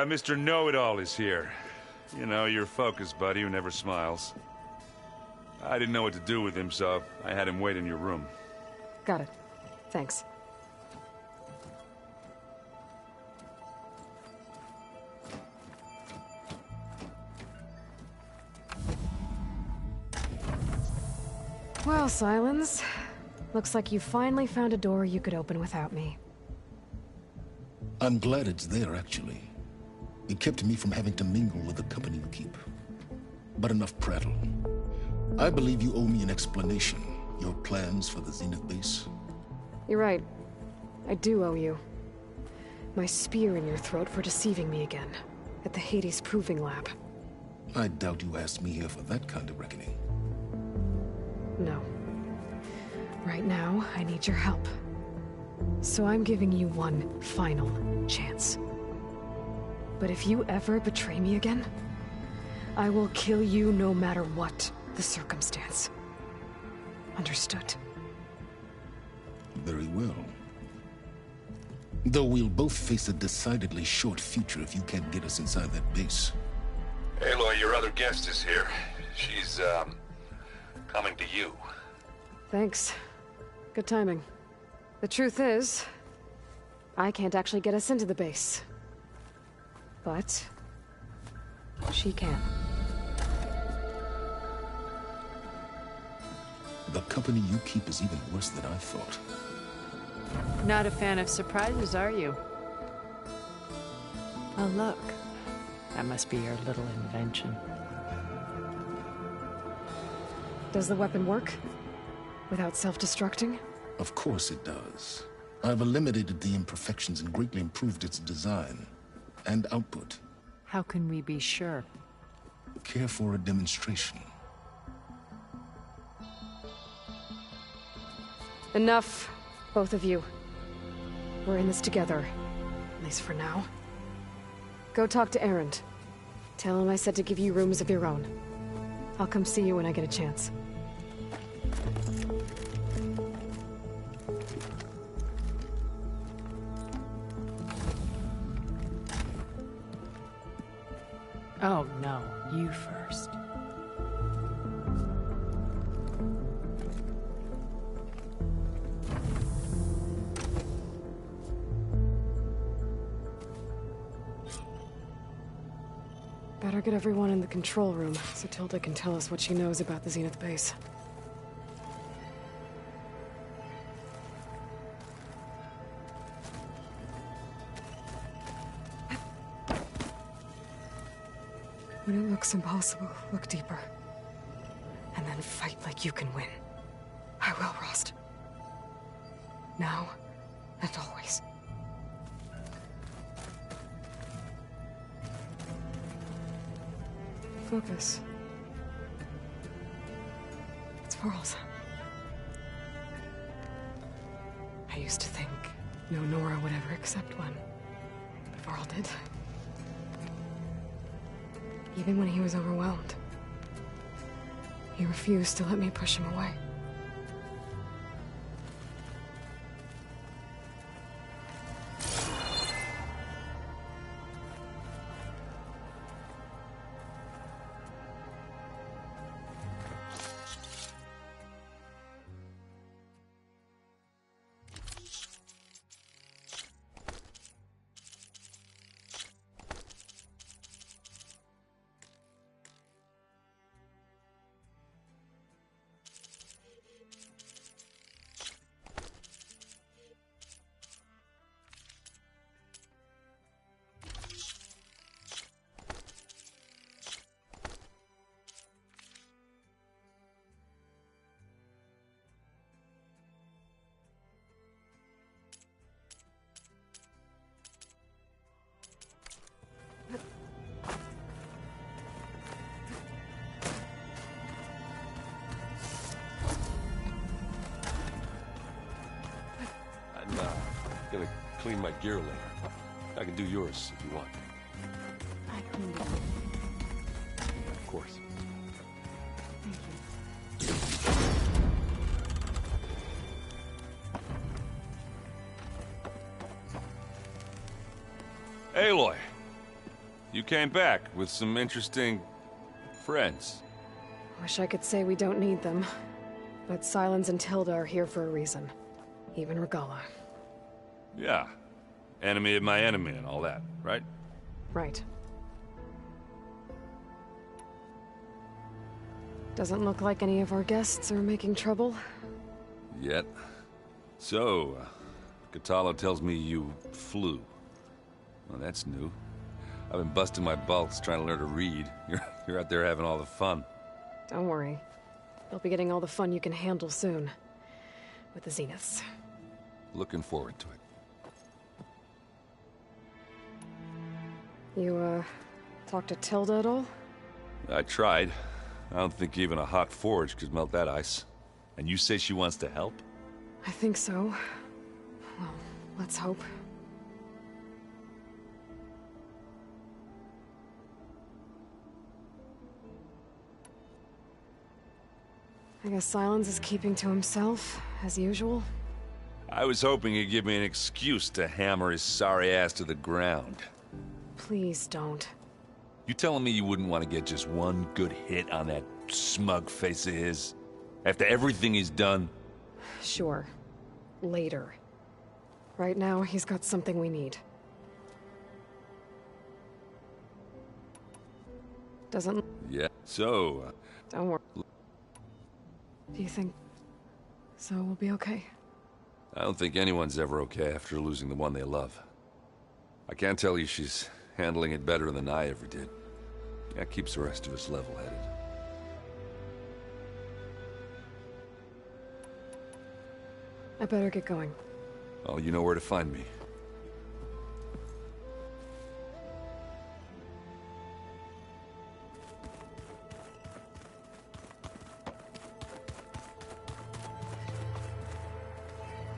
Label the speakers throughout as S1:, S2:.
S1: Mr. Know-It-All is here. You know, your focus buddy who never smiles. I didn't know what to do with him, so I had him wait in your room.
S2: Got it. Thanks. Well, Sylens. Looks like you finally found a door you could open without me.
S3: I'm glad it's there, actually. It kept me from having to mingle with the company you keep. But enough prattle. I believe you owe me an explanation. Your plans for the Zenith base.
S2: You're right. I do owe you. My spear in your throat for deceiving me again. At the Hades Proving Lab.
S3: I doubt you asked me here for that kind of reckoning.
S2: No. Right now, I need your help. So I'm giving you one final chance. But if you ever betray me again, I will kill you no matter what the circumstance. Understood?
S3: Very well. Though we'll both face a decidedly short future if you can't get us inside that base.
S1: Aloy, your other guest is here. She's, coming to you.
S2: Thanks. Good timing. The truth is, I can't actually get us into the base. But she can.
S3: The company you keep is even worse than I thought.
S4: Not a fan of surprises, are you? Oh, look. That must be your little invention.
S2: Does the weapon work? Without self-destructing?
S3: Of course it does. I've eliminated the imperfections and greatly improved its design and output.
S4: How can we be sure?
S3: Care for a demonstration?
S2: Enough, both of you. We're in this together, at least for now. Go talk to Erend. Tell him I said to give you rooms of your own. I'll come see you when I get a chance.
S4: Oh, no. You first.
S2: Better get everyone in the control room so Tilda can tell us what she knows about the Zenith base. When it looks impossible, look deeper. And then fight like you can win. I will, Rost. Now and always. Focus. It's Varl's. I used to think no Nora would ever accept one. But Varl did. Even when he was overwhelmed. He refused to let me push him away.
S5: Gonna clean my gear later. I can do yours if you want.
S4: I cleaned it.
S5: Of course.
S1: Aloy, You came back with some interesting friends.
S2: Wish I could say we don't need them. But Sylens and Tilda are here for a reason. Even Regalla.
S1: Yeah. Enemy of my enemy and all that, right?
S2: Right. Doesn't look like any of our guests are making trouble.
S1: Yet. So, Kotallo tells me you flew. Well, that's new. I've been busting my balls trying to learn to read. You're out there having all the fun.
S2: Don't worry. You'll be getting all the fun you can handle soon. With the Zeniths.
S1: Looking forward to it.
S2: You, talked to Tilda at all?
S1: I tried. I don't think even a hot forge could melt that ice. And you say she wants to help?
S2: I think so. Well, let's hope. I guess Sylens is keeping to himself, as usual.
S1: I was hoping he'd give me an excuse to hammer his sorry ass to the ground.
S2: Please don't.
S1: You telling me you wouldn't want to get just one good hit on that smug face of his? After everything he's done?
S2: Sure. Later. Right now, he's got something we need. Doesn't...
S1: Yeah. So,
S2: Don't worry. Do you think... so we'll be okay?
S1: I don't think anyone's ever okay after losing the one they love. I can't tell you she's handling it better than I ever did. That keeps the rest of us level-headed.
S2: I better get going.
S1: Oh, you know where to find me.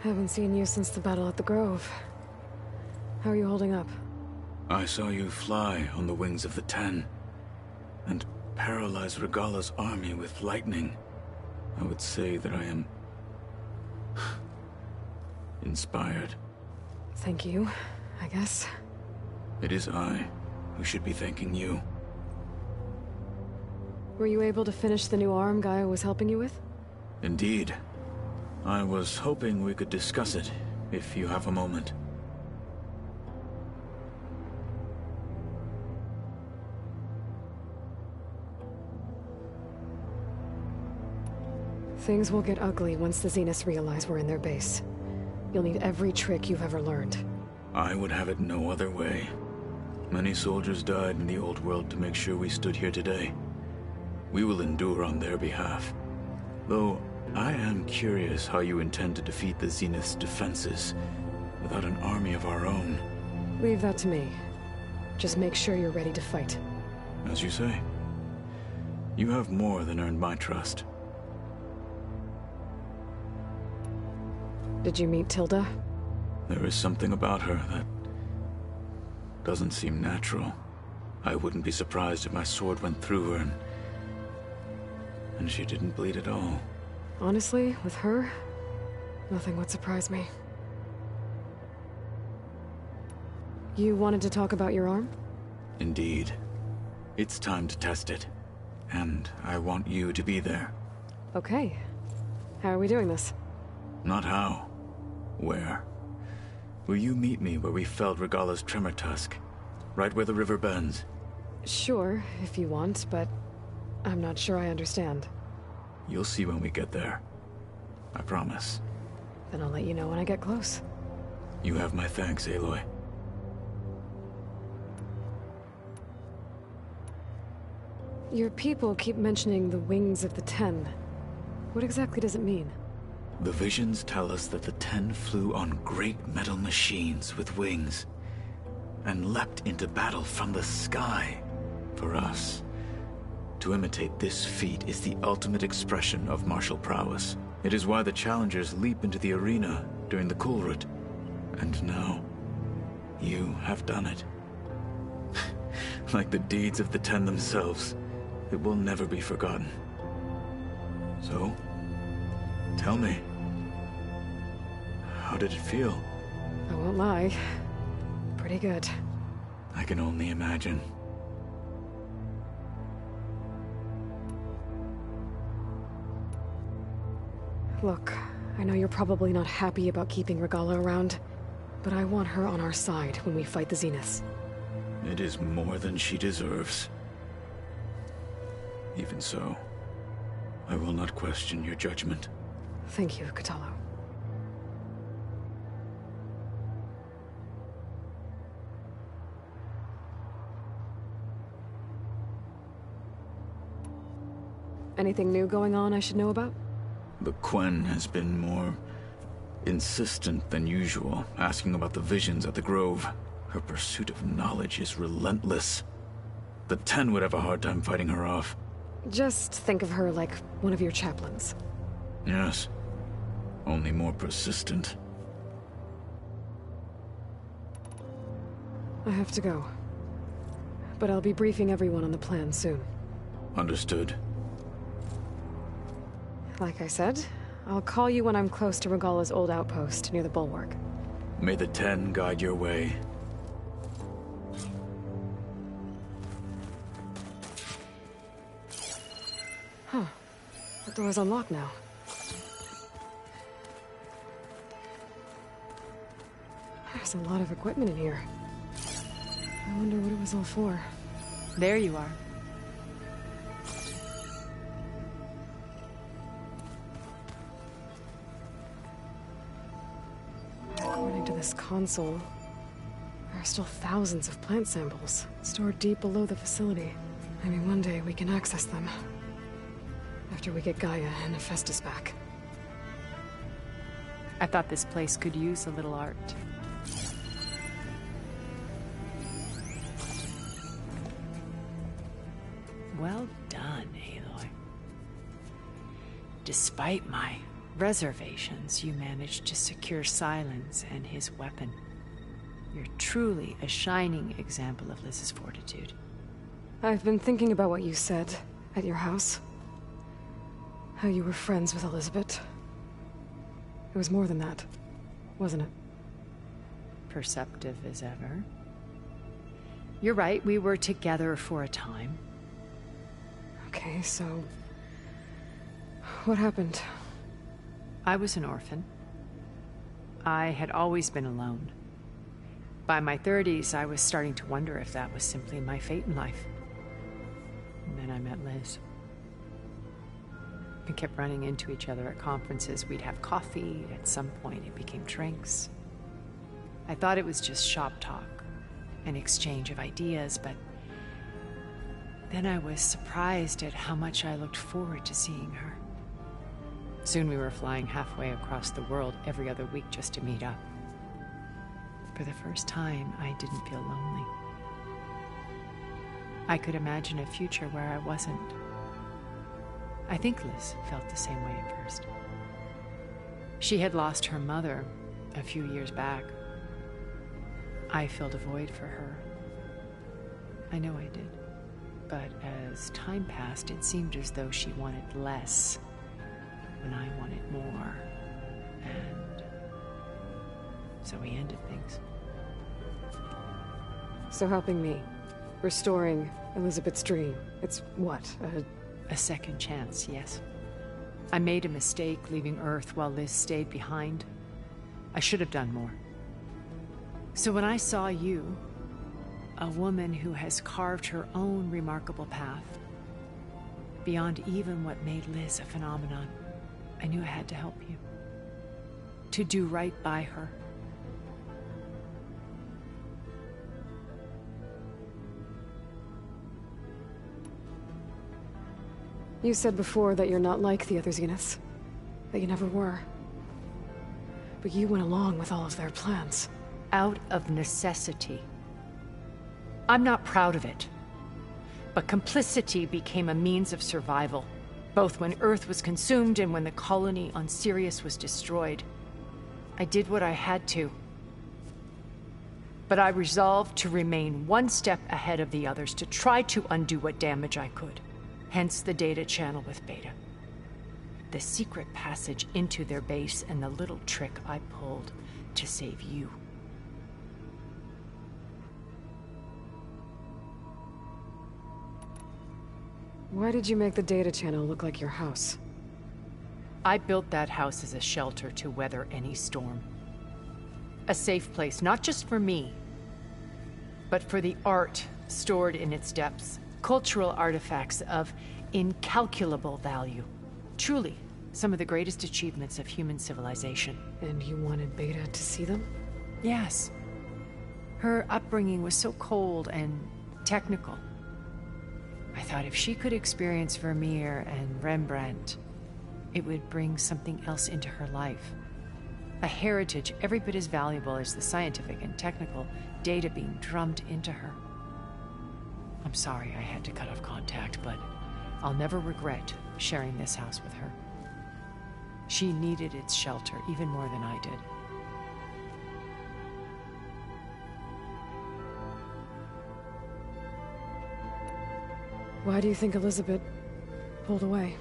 S2: Haven't seen you since the battle at the Grove. How are you holding up?
S6: I saw you fly on the wings of the Ten, and paralyze Regalla's army with lightning. I would say that I am... inspired.
S2: Thank you, I guess.
S6: It is I who should be thanking you.
S2: Were you able to finish the new arm Gaia was helping you with?
S6: Indeed. I was hoping we could discuss it, if you have a moment.
S2: Things will get ugly once the Zeniths realize we're in their base. You'll need every trick you've ever learned.
S6: I would have it no other way. Many soldiers died in the old world to make sure we stood here today. We will endure on their behalf. Though, I am curious how you intend to defeat the Zenith's defenses without an army of our own.
S2: Leave that to me. Just make sure you're ready to fight.
S6: As you say. You have more than earned my trust.
S2: Did you meet Tilda?
S6: There is something about her that doesn't seem natural. I wouldn't be surprised if my sword went through her and she didn't bleed at all.
S2: Honestly, with her, nothing would surprise me. You wanted to talk about your arm?
S6: Indeed. It's time to test it. And I want you to be there.
S2: Okay. How are we doing this?
S6: Not how. Where? Will you meet me where we felled Regalla's tremor tusk? Right where the river bends?
S2: Sure, if you want, but I'm not sure I understand.
S6: You'll see when we get there. I promise.
S2: Then I'll let you know when I get close.
S6: You have my thanks, Aloy.
S2: Your people keep mentioning the wings of the Ten. What exactly does it mean?
S6: The visions tell us that the Ten flew on great metal machines with wings, and leapt into battle from the sky. For us, to imitate this feat is the ultimate expression of martial prowess. It is why the challengers leap into the arena during the Kulrut. And now, you have done it. Like the deeds of the Ten themselves, it will never be forgotten. So, tell me, how did it feel?
S2: I won't lie. Pretty good.
S6: I can only imagine.
S2: Look, I know you're probably not happy about keeping Regalla around, but I want her on our side when we fight the Zeniths.
S6: It is more than she deserves. Even so, I will not question your judgment.
S2: Thank you, Kotallo. Anything new going on I should know about?
S6: The Quen has been more insistent than usual, asking about the visions at the Grove. Her pursuit of knowledge is relentless. The Ten would have a hard time fighting her off.
S2: Just think of her like one of your chaplains.
S6: Yes. Only more persistent.
S2: I have to go. But I'll be briefing everyone on the plan soon.
S6: Understood.
S2: Like I said, I'll call you when I'm close to Regalla's old outpost near the bulwark.
S6: May the Ten guide your way.
S2: Huh. The door's unlocked now. There's a lot of equipment in here. I wonder what it was all for.
S4: There you are.
S2: According to this console, there are still thousands of plant samples stored deep below the facility. Maybe one day we can access them. After we get Gaia and Hephaestus back.
S4: I thought this place could use a little art. Well done, Aloy. Despite my reservations, you managed to secure Silence and his weapon. You're truly a shining example of Liz's fortitude.
S2: I've been thinking about what you said at your house. How you were friends with Elizabeth. It was more than that, wasn't it?
S4: Perceptive as ever. You're right, we were together for a time.
S2: Okay, so... what happened?
S4: I was an orphan. I had always been alone. By my 30s, I was starting to wonder if that was simply my fate in life. And then I met Liz. We kept running into each other at conferences. We'd have coffee. At some point, it became drinks. I thought it was just shop talk, an exchange of ideas, but then I was surprised at how much I looked forward to seeing her. Soon we were flying halfway across the world every other week just to meet up. For the first time, I didn't feel lonely. I could imagine a future where I wasn't. I think Liz felt the same way at first. She had lost her mother a few years back. I filled a void for her. I know I did. But as time passed, it seemed as though she wanted less when I wanted more. And so we ended things.
S2: So helping me. Restoring Elizabeth's dream. It's what,
S4: A second chance, yes. I made a mistake leaving Earth while Liz stayed behind. I should have done more. So when I saw you, a woman who has carved her own remarkable path, beyond even what made Liz a phenomenon, I knew I had to help you. To do right by her.
S2: You said before that you're not like the other Zeniths. That you never were. But you went along with all of their plans.
S4: Out of necessity. I'm not proud of it. But complicity became a means of survival, both when Earth was consumed and when the colony on Sirius was destroyed. I did what I had to. But I resolved to remain one step ahead of the others, to try to undo what damage I could. Hence the data channel with Beta. The secret passage into their base and the little trick I pulled to save you.
S2: Why did you make the data channel look like your house?
S4: I built that house as a shelter to weather any storm. A safe place, not just for me, but for the art stored in its depths. Cultural artifacts of incalculable value. Truly, some of the greatest achievements of human civilization.
S2: And you wanted Beta to see them?
S4: Yes. Her upbringing was so cold and technical. I thought if she could experience Vermeer and Rembrandt, it would bring something else into her life. A heritage every bit as valuable as the scientific and technical data being drummed into her. I'm sorry I had to cut off contact, but I'll never regret sharing this house with her. She needed its shelter even more than I did.
S2: Why do you think Elizabeth pulled away?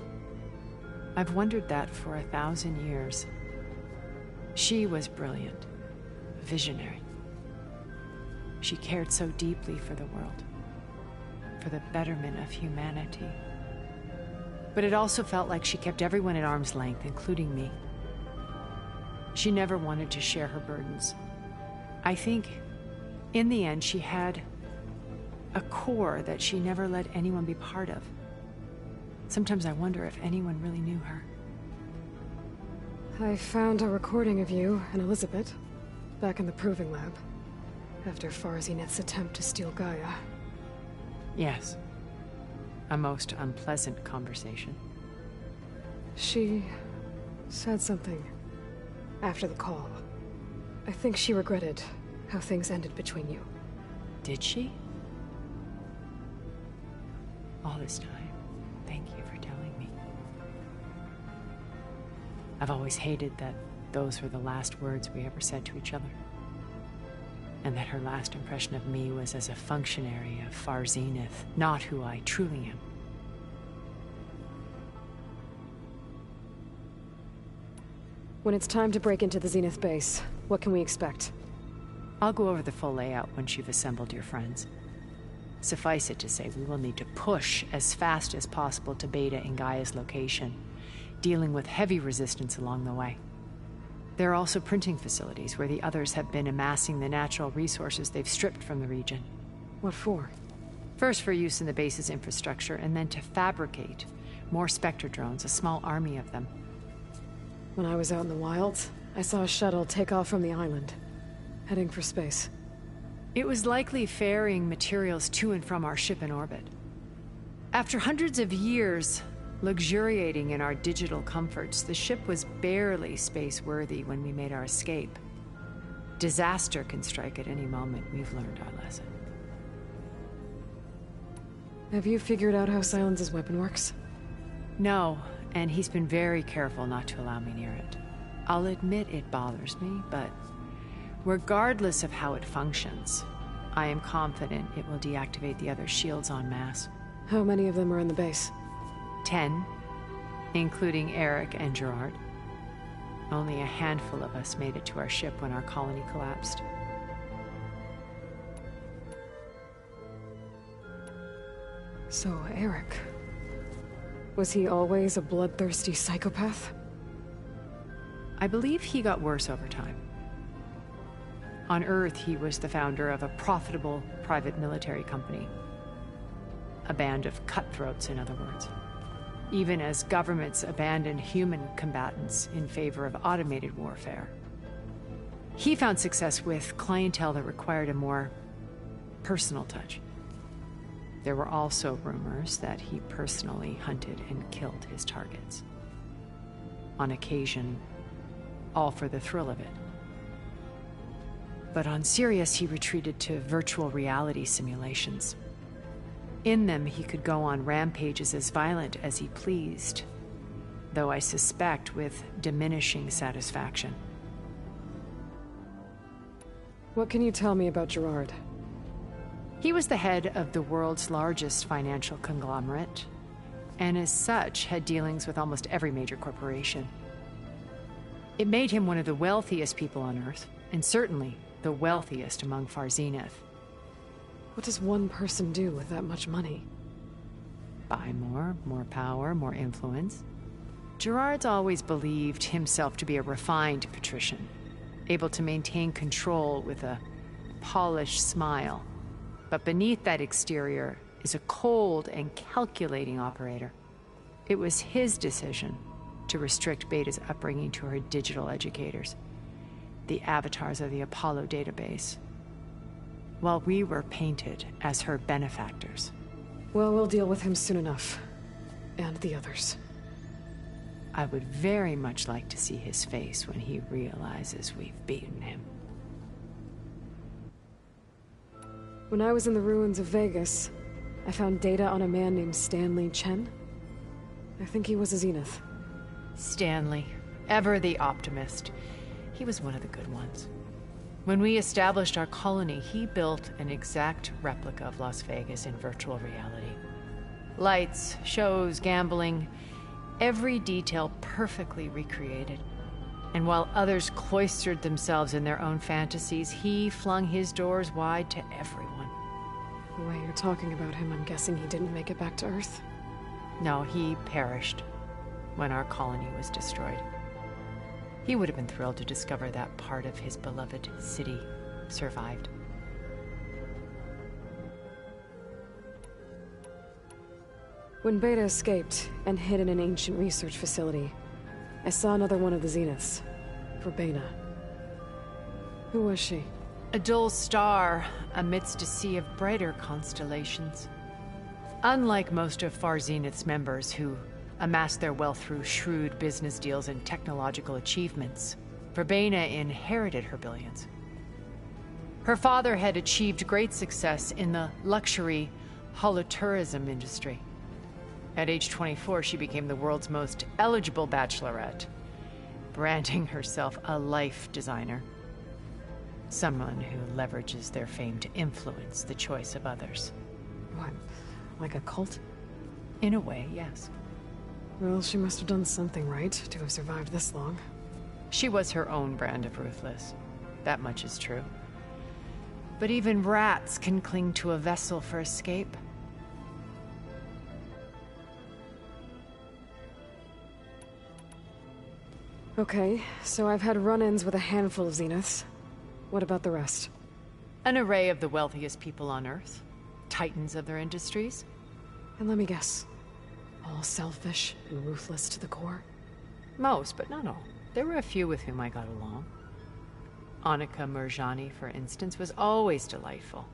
S4: I've wondered that for 1,000 years. She was brilliant, visionary. She cared so deeply for the world, for the betterment of humanity. But it also felt like she kept everyone at arm's length, including me. She never wanted to share her burdens. I think, in the end, she had a core that she never let anyone be part of. Sometimes I wonder if anyone really knew her.
S2: I found a recording of you and Elizabeth back in the Proving Lab after Farzineth's attempt to steal Gaia.
S4: Yes. A most unpleasant conversation.
S2: She said something after the call. I think she regretted how things ended between you.
S4: Did she? All this time, thank you for telling me. I've always hated that those were the last words we ever said to each other. And that her last impression of me was as a functionary of Far Zenith, not who I truly am.
S2: When it's time to break into the Zenith base, what can we expect?
S4: I'll go over the full layout once you've assembled your friends. Suffice it to say, we will need to push as fast as possible to Beta and Gaia's location, dealing with heavy resistance along the way. There are also printing facilities where the others have been amassing the natural resources they've stripped from the region.
S2: What for?
S4: First for use in the base's infrastructure, and then to fabricate more Spectre drones, a small army of them.
S2: When I was out in the wilds, I saw a shuttle take off from the island, heading for space.
S4: It was likely ferrying materials to and from our ship in orbit. After hundreds of years luxuriating in our digital comforts, the ship was barely space-worthy when we made our escape. Disaster can strike at any moment. We've learned our lesson.
S2: Have you figured out how Silence's weapon works?
S4: No, and he's been very careful not to allow me near it. I'll admit it bothers me, but regardless of how it functions, I am confident it will deactivate the other shields en masse.
S2: How many of them are in the base?
S4: 10, including Eric and Gerard. Only a handful of us made it to our ship when our colony collapsed.
S2: So, Eric... was he always a bloodthirsty psychopath?
S4: I believe he got worse over time. On Earth, he was the founder of a profitable private military company. A band of cutthroats, in other words. Even as governments abandoned human combatants in favor of automated warfare. He found success with clientele that required a more personal touch. There were also rumors that he personally hunted and killed his targets. On occasion, all for the thrill of it. But on Sirius, he retreated to virtual reality simulations. In them, he could go on rampages as violent as he pleased, though I suspect with diminishing satisfaction.
S2: What can you tell me about Gerard?
S4: He was the head of the world's largest financial conglomerate, and as such had dealings with almost every major corporation. It made him one of the wealthiest people on Earth, and certainly the wealthiest among Far Zenith.
S2: What does one person do with that much money?
S4: Buy more power, more influence. Gerard's always believed himself to be a refined patrician, able to maintain control with a polished smile. But beneath that exterior is a cold and calculating operator. It was his decision to restrict Beta's upbringing to her digital educators, the avatars of the Apollo database, while we were painted as her benefactors.
S2: Well, we'll deal with him soon enough. And the others.
S4: I would very much like to see his face when he realizes we've beaten him.
S2: When I was in the ruins of Vegas, I found data on a man named Stanley Chen. I think he was a Zenith.
S4: Stanley, ever the optimist. He was one of the good ones. When we established our colony, he built an exact replica of Las Vegas in virtual reality. Lights, shows, gambling, every detail perfectly recreated. And while others cloistered themselves in their own fantasies, he flung his doors wide to everyone.
S2: The way you're talking about him, I'm guessing he didn't make it back to Earth?
S4: No, he perished when our colony was destroyed. He would have been thrilled to discover that part of his beloved city survived.
S2: When Beta escaped and hid in an ancient research facility, I saw another one of the Zeniths, Verbena. Who was she?
S4: A dull star amidst a sea of brighter constellations. Unlike most of Far Zenith's members who amassed their wealth through shrewd business deals and technological achievements, Verbena inherited her billions. Her father had achieved great success in the luxury holotourism industry. At age 24, she became the world's most eligible bachelorette, branding herself a life designer. Someone who leverages their fame to influence the choice of others.
S2: What, like a cult?
S4: In a way, yes.
S2: Well, she must have done something right to have survived this long.
S4: She was her own brand of ruthless. That much is true. But even rats can cling to a vessel for escape.
S2: Okay, so I've had run-ins with a handful of Zeniths. What about the rest?
S4: An array of the wealthiest people on Earth. Titans of their industries.
S2: And let me guess. All selfish and ruthless to the core?
S4: Most, but not all. There were a few with whom I got along. Annika Murjani, for instance, was always delightful.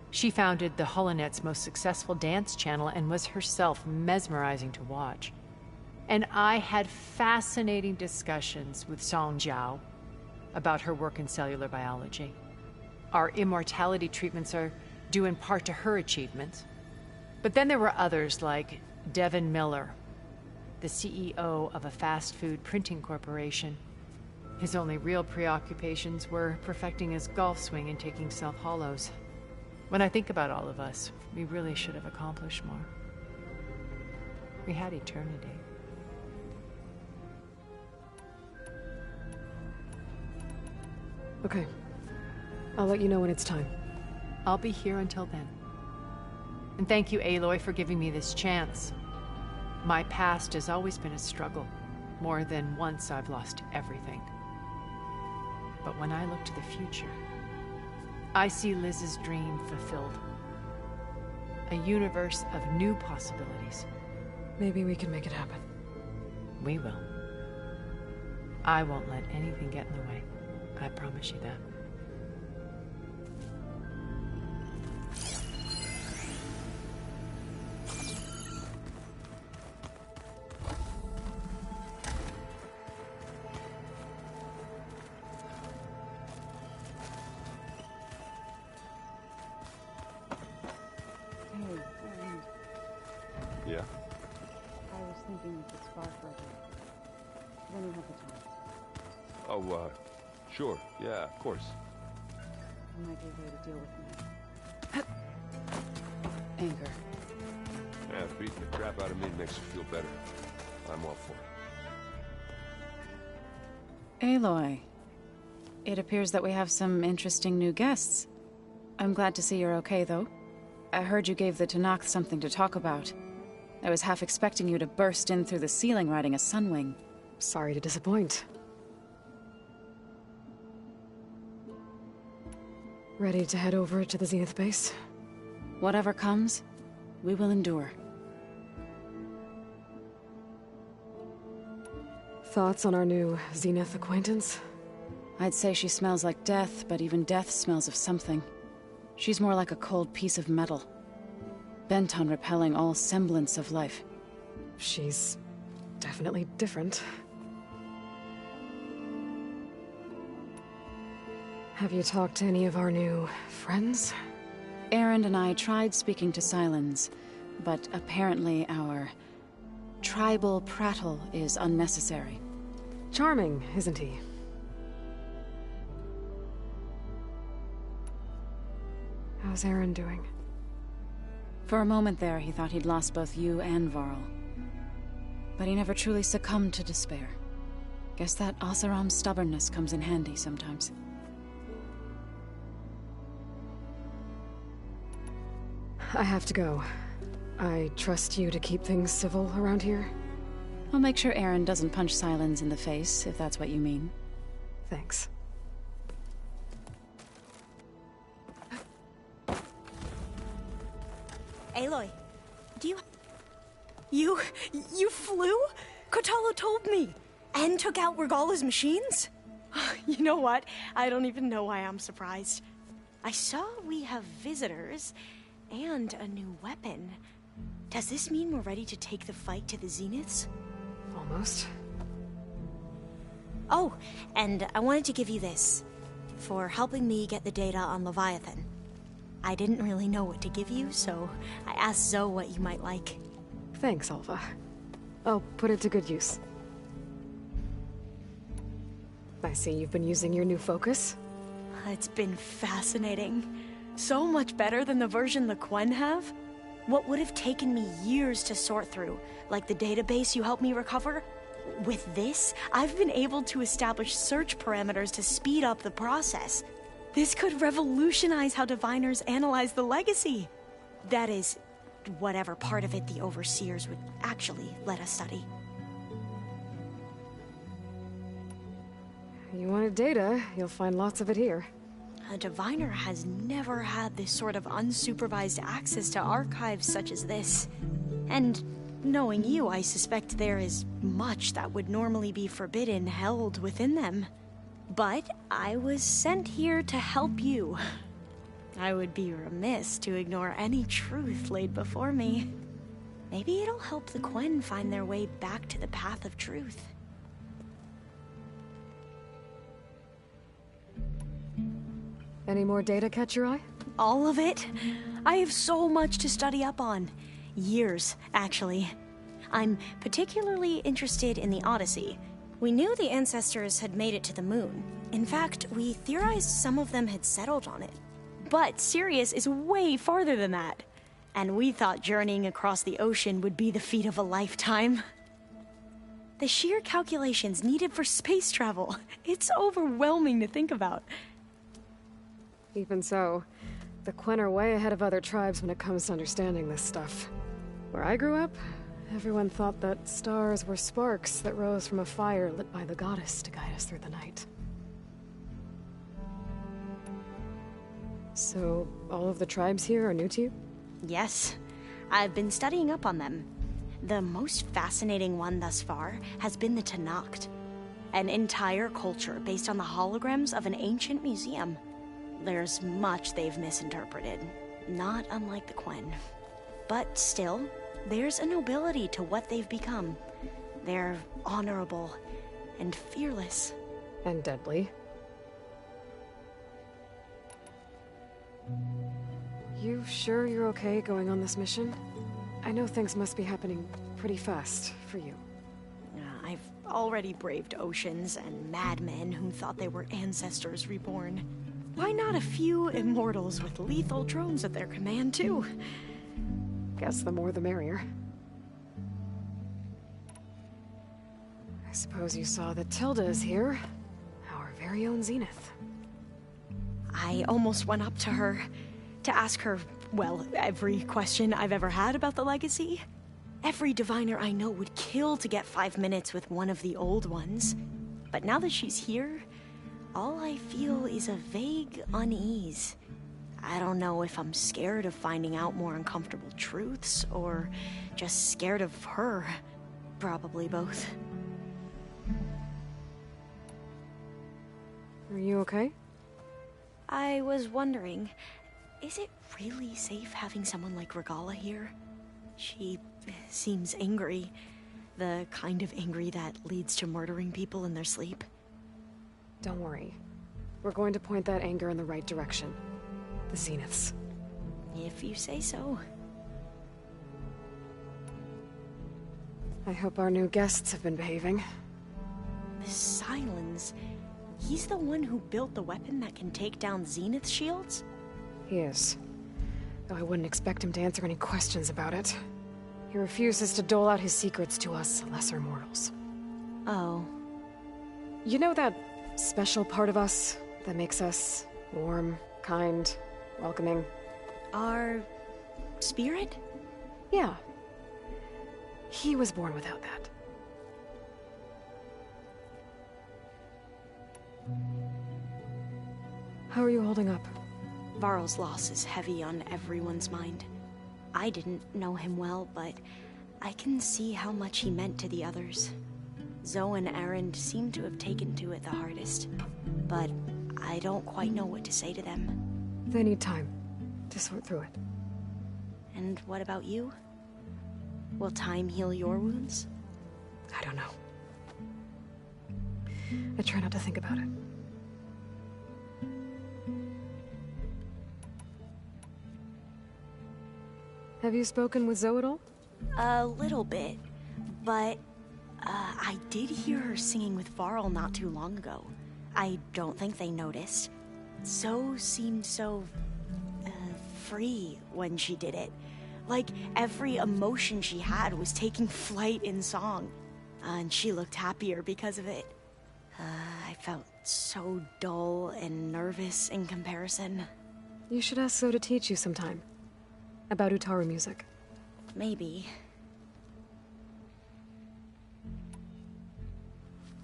S4: She founded the Holonet's most successful dance channel and was herself mesmerizing to watch. And I had fascinating discussions with Song Jiao about her work in cellular biology. Our immortality treatments are due in part to her achievements. But then there were others like Devin Miller, the CEO of a fast food printing corporation. His only real preoccupations were perfecting his golf swing and taking self-hollows. When I think about all of us, we really should have accomplished more. We had eternity.
S2: Okay. I'll let you know when it's time.
S4: I'll be here until then. And thank you, Aloy, for giving me this chance. My past has always been a struggle. More than once I've lost everything. But when I look to the future, I see Liz's dream fulfilled. A universe of new possibilities.
S2: Maybe we can make it happen.
S4: We will. I won't let anything get in the way. I promise you that.
S5: Yeah?
S7: I was thinking we could spar for a bit. When you have the time.
S5: Oh, sure. Yeah, of course.
S7: I might be able to deal with me. Anger.
S5: Yeah, beating the crap out of me makes you feel better. I'm all for it.
S7: Aloy. It appears that we have some interesting new guests. I'm glad to see you're okay, though. I heard you gave the Tenakth something to talk about. I was half expecting you to burst in through the ceiling riding a Sunwing.
S2: Sorry to disappoint. Ready to head over to the Zenith base?
S7: Whatever comes, we will endure.
S2: Thoughts on our new Zenith acquaintance?
S7: I'd say she smells like death, but even death smells of something. She's more like a cold piece of metal, bent on repelling all semblance of life.
S2: She's definitely different. Have you talked to any of our new friends?
S7: Erend and I tried speaking to Sylens, but apparently our tribal prattle is unnecessary.
S2: Charming, isn't he? How's Erend doing?
S7: For a moment there, he thought he'd lost both you and Varl. But he never truly succumbed to despair. Guess that Oseram's stubbornness comes in handy sometimes.
S2: I have to go. I trust you to keep things civil around here?
S7: I'll make sure Erend doesn't punch Sylens in the face, if that's what you mean.
S2: Thanks.
S8: Aloy, do you... You flew? Kotallo told me! And took out Regalla's machines? You know what? I don't even know why I'm surprised. I saw we have visitors, and a new weapon. Does this mean we're ready to take the fight to the Zeniths?
S2: Almost.
S8: Oh, and I wanted to give you this, for helping me get the data on Leviathan. I didn't really know what to give you, so I asked Zoe what you might like.
S2: Thanks, Alva. I'll put it to good use. I see you've been using your new focus.
S8: It's been fascinating. So much better than the version the Quen have. What would have taken me years to sort through, like the database you helped me recover, with this, I've been able to establish search parameters to speed up the process. This could revolutionize how diviners analyze the legacy. That is, whatever part of it the overseers would actually let us study.
S2: You wanted data, you'll find lots of it here.
S8: A diviner has never had this sort of unsupervised access to archives such as this. And knowing you, I suspect there is much that would normally be forbidden held within them. But I was sent here to help you. I would be remiss to ignore any truth laid before me. Maybe it'll help the Quen find their way back to the path of truth.
S2: Any more data catch your eye?
S8: All of it? I have so much to study up on. Years, actually. I'm particularly interested in the Odyssey. We knew the ancestors had made it to the moon. In fact, we theorized some of them had settled on it. But Sirius is way farther than that. And we thought journeying across the ocean would be the feat of a lifetime. The sheer calculations needed for space travel, it's overwhelming to think about.
S2: Even so, the Quen are way ahead of other tribes when it comes to understanding this stuff. Where I grew up, everyone thought that stars were sparks that rose from a fire lit by the goddess to guide us through the night. So, all of the tribes here are new to you?
S8: Yes, I've been studying up on them. The most fascinating one thus far has been the Tenakth, an entire culture based on the holograms of an ancient museum. There's much they've misinterpreted, not unlike the Quen. But still, there's a nobility to what they've become. They're honorable and fearless.
S2: And deadly. You sure you're okay going on this mission? I know things must be happening pretty fast for you.
S8: I've already braved oceans and madmen who thought they were ancestors reborn. Why not a few immortals with lethal drones at their command, too?
S2: Guess the more the merrier. I suppose you saw that Tilda is here. Our very own Zenith.
S8: I almost went up to her to ask her, well, every question I've ever had about the legacy. Every diviner I know would kill to get 5 minutes with one of the old ones. But now that she's here, all I feel is a vague unease. I don't know if I'm scared of finding out more uncomfortable truths, or just scared of her. Probably both.
S2: Are you okay?
S8: I was wondering, is it really safe having someone like Regalla here? She seems angry. The kind of angry that leads to murdering people in their sleep.
S2: Don't worry. We're going to point that anger in the right direction. The Zeniths.
S8: If you say so.
S2: I hope our new guests have been behaving.
S8: The Sylens. He's the one who built the weapon that can take down Zenith shields?
S2: He is. Though I wouldn't expect him to answer any questions about it. He refuses to dole out his secrets to us lesser mortals.
S8: Oh.
S2: You know that special part of us that makes us warm, kind, welcoming?
S8: Our spirit?
S2: Yeah. He was born without that. How are you holding up?
S8: Varl's loss is heavy on everyone's mind. I didn't know him well, but I can see how much he meant to the others. Zoe and Erend seem to have taken to it the hardest, but I don't quite know what to say to them.
S2: They need time to sort through it.
S8: And what about you? Will time heal your wounds?
S2: I don't know. I try not to think about it. Have you spoken with Zoe at all?
S8: A little bit, but I did hear her singing with Varl not too long ago. I don't think they noticed. Zoe seemed so free when she did it. Like every emotion she had was taking flight in song. And she looked happier because of it. I felt so dull and nervous in comparison.
S2: You should ask Zoe to teach you sometime. About Utaru music.
S8: Maybe.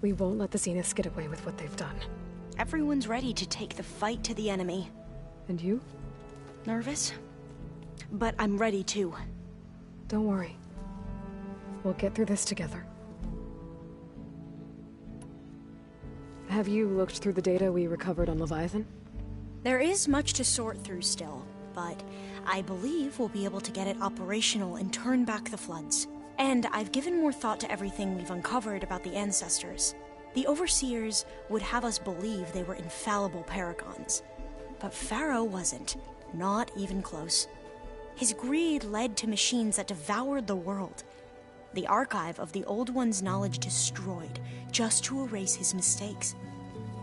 S2: We won't let the Zeniths get away with what they've done.
S8: Everyone's ready to take the fight to the enemy.
S2: And you?
S8: Nervous? But I'm ready too.
S2: Don't worry. We'll get through this together. Have you looked through the data we recovered on Leviathan?
S8: There is much to sort through still, but I believe we'll be able to get it operational and turn back the floods. And I've given more thought to everything we've uncovered about the Ancestors. The Overseers would have us believe they were infallible paragons. But Pharaoh wasn't. Not even close. His greed led to machines that devoured the world. The archive of the Old One's knowledge destroyed, just to erase his mistakes.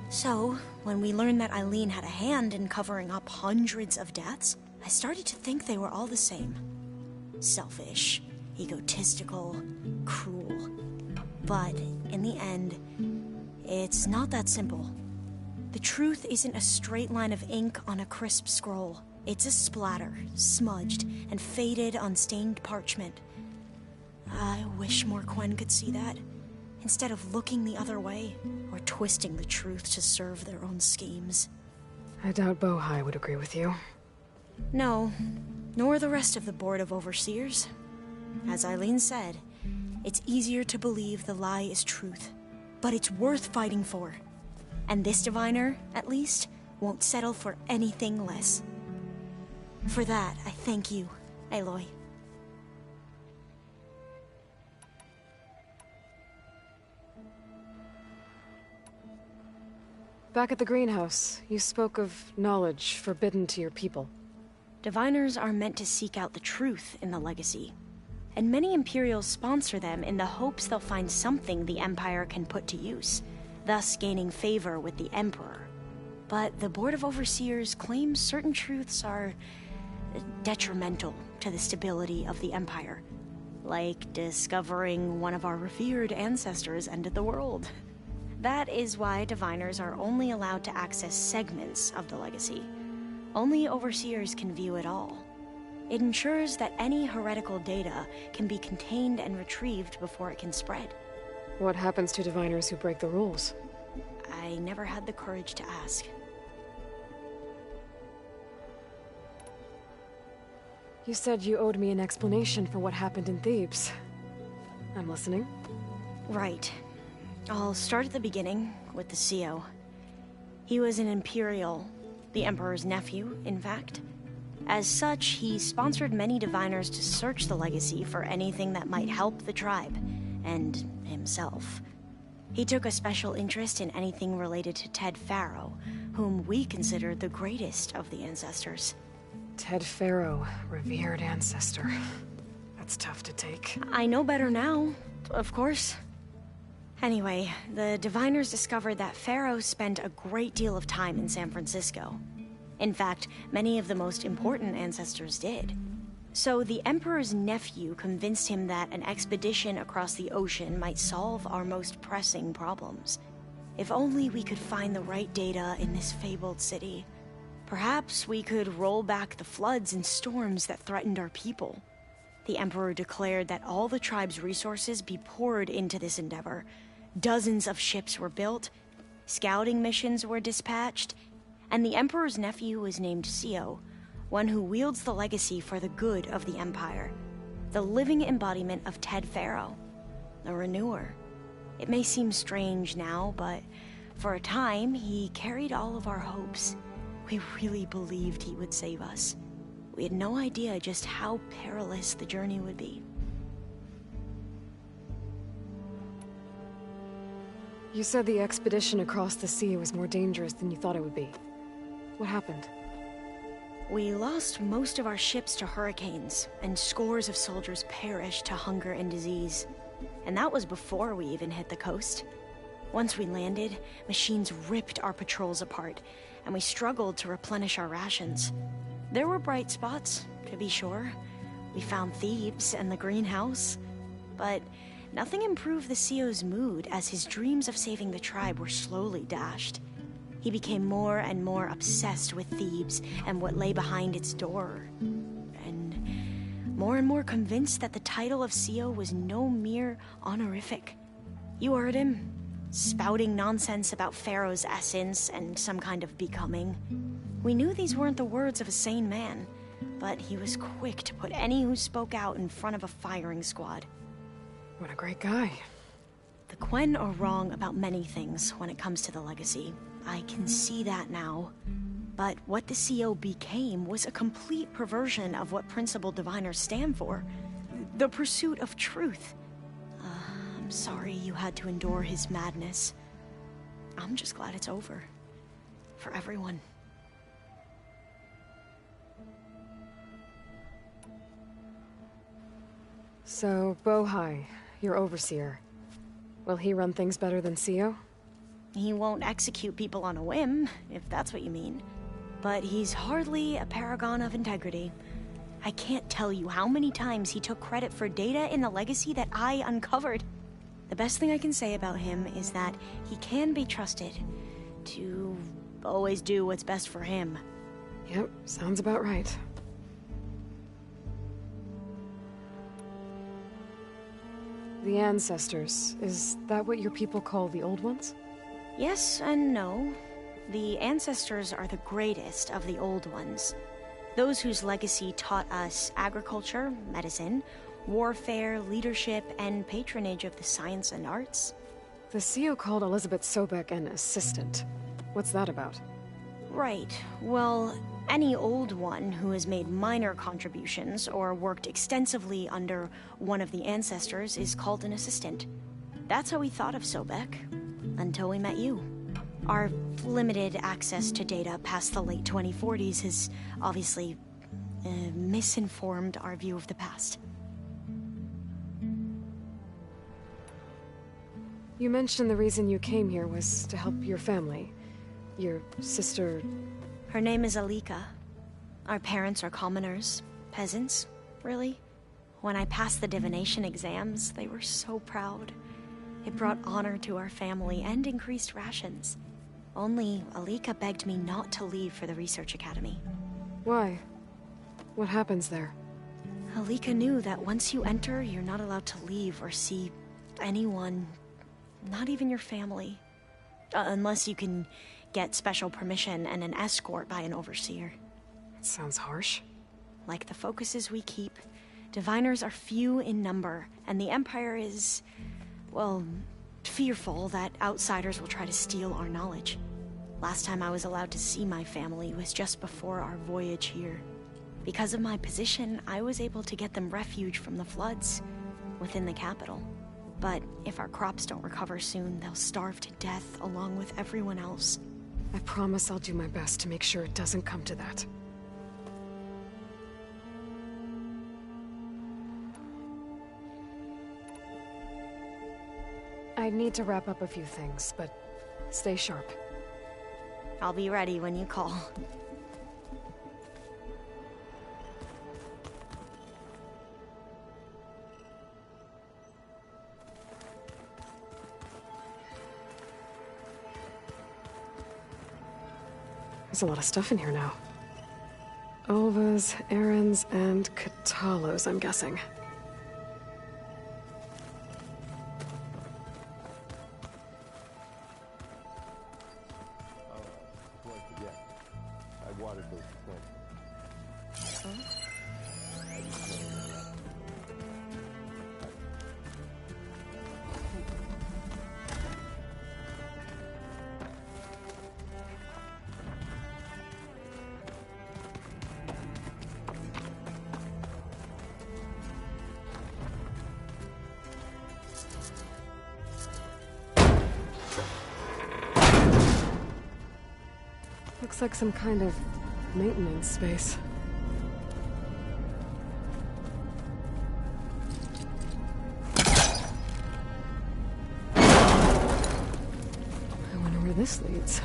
S8: So, when we learned that Eileen had a hand in covering up hundreds of deaths, I started to think they were all the same. Selfish, egotistical, cruel. But, in the end, it's not that simple. The truth isn't a straight line of ink on a crisp scroll. It's a splatter, smudged and faded on stained parchment. I wish Morquen could see that, instead of looking the other way, or twisting the truth to serve their own schemes.
S2: I doubt Bohai would agree with you.
S8: No, nor the rest of the Board of Overseers. As Eileen said, it's easier to believe the lie is truth, but it's worth fighting for. And this diviner, at least, won't settle for anything less. For that, I thank you, Aloy.
S2: Back at the greenhouse, you spoke of knowledge forbidden to your people.
S8: Diviners are meant to seek out the truth in the Legacy, and many Imperials sponsor them in the hopes they'll find something the Empire can put to use, thus gaining favor with the Emperor. But the Board of Overseers claims certain truths are detrimental to the stability of the Empire, like discovering one of our revered ancestors ended the world. That is why Diviners are only allowed to access segments of the Legacy. Only Overseers can view it all. It ensures that any heretical data can be contained and retrieved before it can spread.
S2: What happens to diviners who break the rules?
S8: I never had the courage to ask.
S2: You said you owed me an explanation for what happened in Thebes. I'm listening.
S8: Right. I'll start at the beginning, with the CEO. He was an Imperial, the Emperor's nephew, in fact. As such, he sponsored many diviners to search the legacy for anything that might help the tribe, and himself. He took a special interest in anything related to Ted Faro, whom we considered the greatest of the ancestors.
S2: Ted Faro, revered ancestor. That's tough to take.
S8: I know better now, of course. Anyway, the diviners discovered that Faro spent a great deal of time in San Francisco. In fact, many of the most important ancestors did. So the Emperor's nephew convinced him that an expedition across the ocean might solve our most pressing problems. If only we could find the right data in this fabled city. Perhaps we could roll back the floods and storms that threatened our people. The Emperor declared that all the tribe's resources be poured into this endeavor. Dozens of ships were built, scouting missions were dispatched, and the Emperor's nephew was named CEO, one who wields the legacy for the good of the Empire, the living embodiment of Ted Faro, the Renewer. It may seem strange now, but for a time, he carried all of our hopes. We really believed he would save us. We had no idea just how perilous the journey would be.
S2: You said the expedition across the sea was more dangerous than you thought it would be. What happened?
S8: We lost most of our ships to hurricanes, and scores of soldiers perished to hunger and disease. And that was before we even hit the coast. Once we landed, machines ripped our patrols apart, and we struggled to replenish our rations. There were bright spots, to be sure. We found Thebes and the greenhouse. But nothing improved the CEO's mood as his dreams of saving the tribe were slowly dashed. He became more and more obsessed with Thebes and what lay behind its door. And more convinced that the title of CEO was no mere honorific. You heard him, spouting nonsense about Pharaoh's essence and some kind of becoming. We knew these weren't the words of a sane man, but he was quick to put any who spoke out in front of a firing squad.
S2: What a great guy.
S8: The Quen are wrong about many things when it comes to the legacy. I can see that now. But what the CEO became was a complete perversion of what principal diviners stand for. The pursuit of truth. I'm sorry you had to endure his madness. I'm just glad it's over. For everyone.
S2: So, Bohai, your overseer. Will he run things better than CEO?
S8: He won't execute people on a whim, if that's what you mean. But he's hardly a paragon of integrity. I can't tell you how many times he took credit for data in the legacy that I uncovered. The best thing I can say about him is that he can be trusted to always do what's best for him.
S2: Yep, sounds about right. The ancestors, is that what your people call the old ones?
S8: Yes and no. The ancestors are the greatest of the old ones. Those whose legacy taught us agriculture, medicine, warfare, leadership, and patronage of the science and arts.
S2: The CEO called Elizabeth Sobek an assistant. What's that about?
S8: Right. Well, any old one who has made minor contributions or worked extensively under one of the ancestors is called an assistant. That's how we thought of Sobek, until we met you. Our limited access to data past the late 2040s has obviously misinformed our view of the past.
S2: You mentioned the reason you came here was to help your family. Your sister...
S8: Her name is Alika. Our parents are commoners. Peasants, really. When I passed the divination exams, they were so proud. It brought honor to our family and increased rations. Only Alika begged me not to leave for the Research Academy.
S2: Why? What happens there?
S8: Alika knew that once you enter, you're not allowed to leave or see anyone, not even your family. Unless you can get special permission and an escort by an overseer.
S2: That sounds harsh.
S8: Like the focuses we keep, diviners are few in number, and the Empire is, well, fearful that outsiders will try to steal our knowledge. Last time I was allowed to see my family was just before our voyage here. Because of my position, I was able to get them refuge from the floods within the capital. But if our crops don't recover soon, they'll starve to death along with everyone else.
S2: I promise I'll do my best to make sure it doesn't come to that. I need to wrap up a few things, but stay sharp.
S8: I'll be ready when you call.
S2: There's a lot of stuff in here now. Olvas, Errands, and Katalos, I'm guessing.
S5: Before I forget, I watered those plants.
S2: Looks like some kind of maintenance space. I wonder where this leads.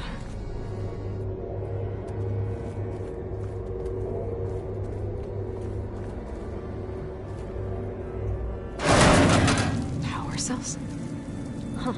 S2: Power cells? Huh.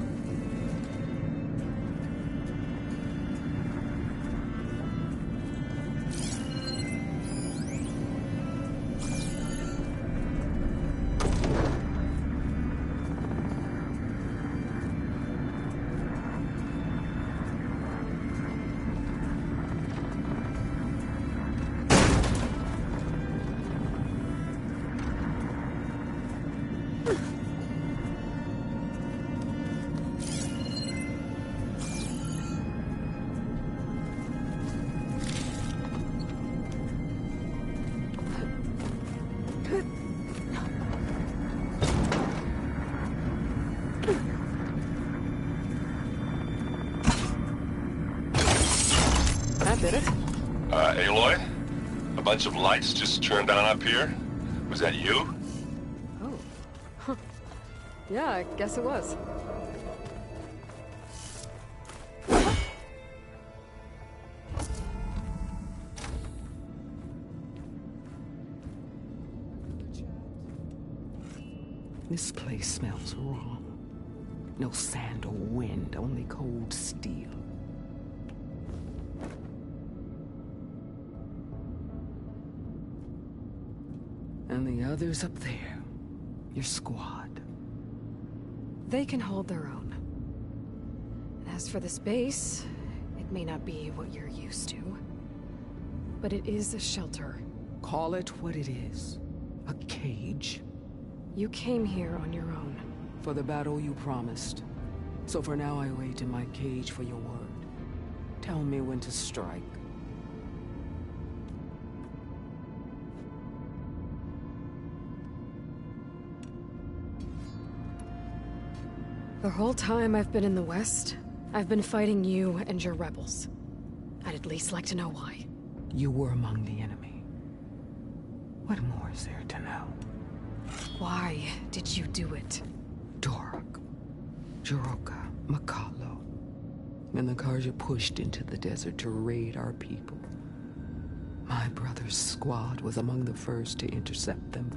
S2: Did it?
S5: Aloy? A bunch of lights just turned on up here? Was that you?
S2: Oh. Huh. Yeah, I guess it was.
S9: This place smells wrong. No sand or wind, only cold steel. And the others up there, your squad.
S2: They can hold their own. As for this base, it may not be what you're used to, but it is a shelter.
S9: Call it what it is. A cage.
S2: You came here on your own.
S9: For the battle you promised. So for now I wait in my cage for your word. Tell me when to strike.
S2: The whole time I've been in the West, I've been fighting you and your rebels. I'd at least like to know why.
S9: You were among the enemy. What more is there to know?
S2: Why did you do it?
S9: Torok, Jiroka, Makalo, and the Karja pushed into the desert to raid our people. My brother's squad was among the first to intercept them.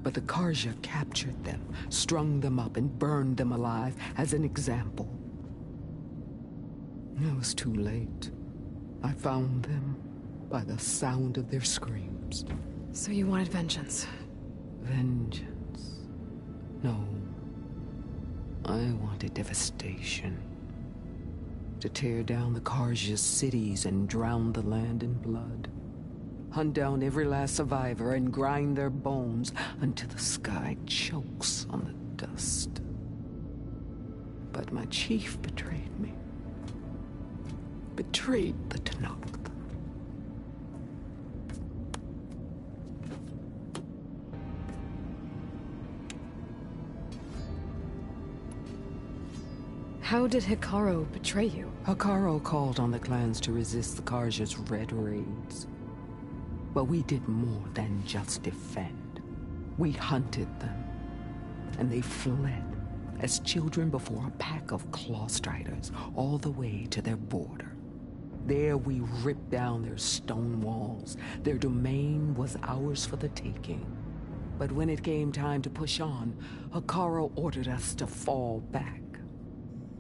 S9: But the Karja captured them, strung them up, and burned them alive as an example. It was too late. I found them by the sound of their screams.
S2: So you wanted vengeance?
S9: Vengeance? No. I wanted devastation. To tear down the Carja's cities and drown the land in blood. Hunt down every last survivor and grind their bones until the sky chokes on the dust. But my chief betrayed me. Betrayed the Tenakth.
S2: How did Hekarro betray you?
S9: Hekarro called on the clans to resist the Carja's red raids. But we did more than just defend. We hunted them, and they fled as children before a pack of claw striders all the way to their border. There we ripped down their stone walls. Their domain was ours for the taking. But when it came time to push on, Hekarro ordered us to fall back.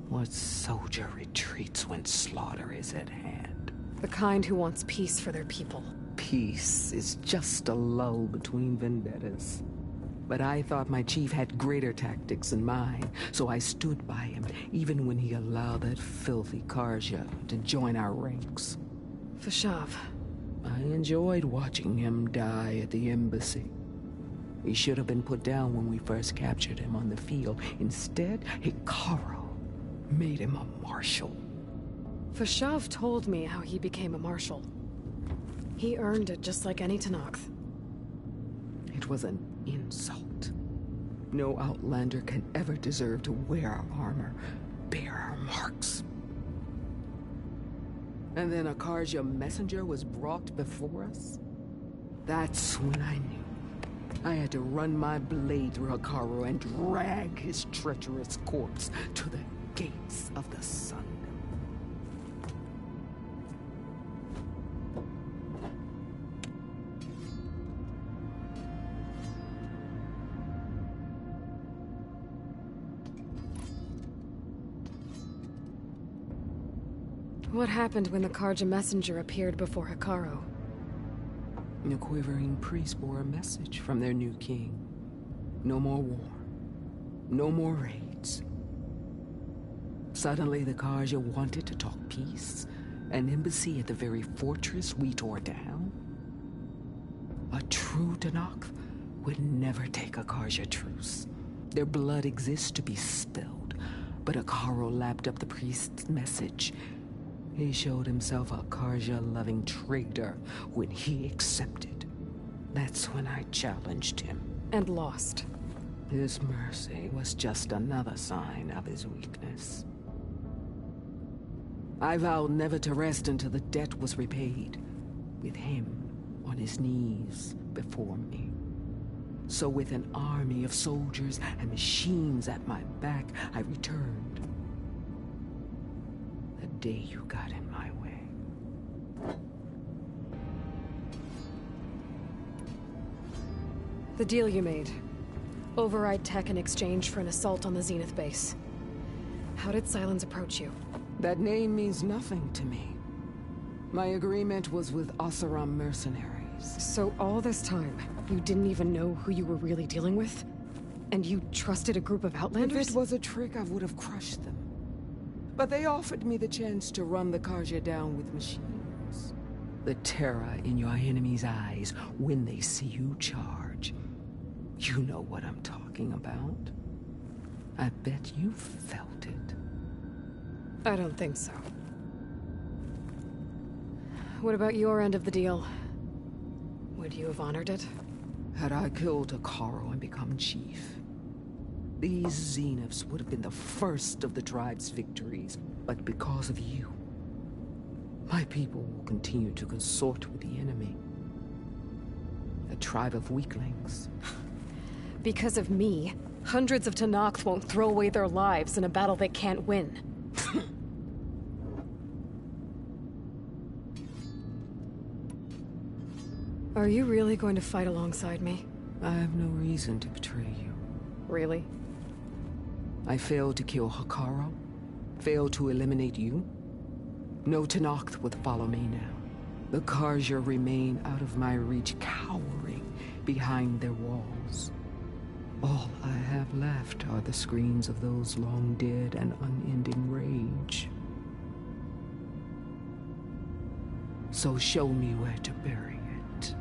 S9: What soldier retreats when slaughter is at hand?
S2: The kind who wants peace for their people.
S9: Peace is just a lull between vendettas. But I thought my chief had greater tactics than mine, so I stood by him, even when he allowed that filthy Carja to join our ranks.
S2: Fashav.
S9: I enjoyed watching him die at the embassy. He should have been put down when we first captured him on the field. Instead, Hekarro made him a marshal.
S2: Fashav told me how he became a marshal. He earned it just like any Tenakth.
S9: It was an insult. No Outlander can ever deserve to wear our armor, bear our marks. And then a Carja messenger was brought before us? That's when I knew. I had to run my blade through Hekarro and drag his treacherous corpse to the gates of the sun.
S2: What happened when the Carja messenger appeared before Hekarro?
S9: The quivering priests bore a message from their new king. No more war. No more raids. Suddenly the Carja wanted to talk peace. An embassy at the very fortress we tore down. A true Tenakth would never take a Carja truce. Their blood exists to be spilled. But Hekarro lapped up the priest's message. He showed himself a Carja-loving traitor when he accepted. That's when I challenged him.
S2: And lost.
S9: His mercy was just another sign of his weakness. I vowed never to rest until the debt was repaid, with him on his knees before me. So with an army of soldiers and machines at my back, I returned. The day you got in my way.
S2: The deal you made. Override tech in exchange for an assault on the Zenith base. How did Sylens approach you?
S9: That name means nothing to me. My agreement was with Oseram mercenaries.
S2: So all this time, you didn't even know who you were really dealing with? And you trusted a group of Outlanders?
S9: If it was a trick, I would have crushed them. But they offered me the chance to run the Carja down with machines. The terror in your enemy's eyes when they see you charge. You know what I'm talking about. I bet you felt it.
S2: I don't think so. What about your end of the deal? Would you have honored it?
S9: Had I killed Hekarro and become chief, these Zeniths would have been the first of the tribe's victories. But because of you, my people will continue to consort with the enemy. A tribe of weaklings.
S2: Because of me, hundreds of Tenakth won't throw away their lives in a battle they can't win. Are you really going to fight alongside me?
S9: I have no reason to betray you.
S2: Really?
S9: I failed to kill Hekarro, failed to eliminate you. No Tenakth would follow me now. The Carja remain out of my reach, cowering behind their walls. All I have left are the screams of those long dead and unending rage. So show me where to bury it.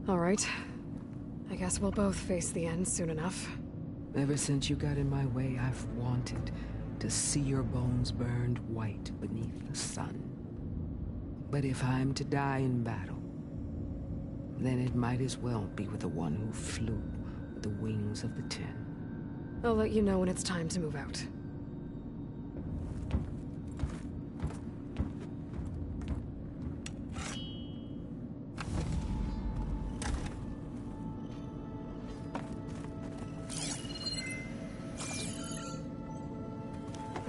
S2: All right. I guess we'll both face the end soon enough.
S9: Ever since you got in my way, I've wanted to see your bones burned white beneath the sun. But if I'm to die in battle, then it might as well be with the one who flew with the wings of the Ten.
S2: I'll let you know when it's time to move out.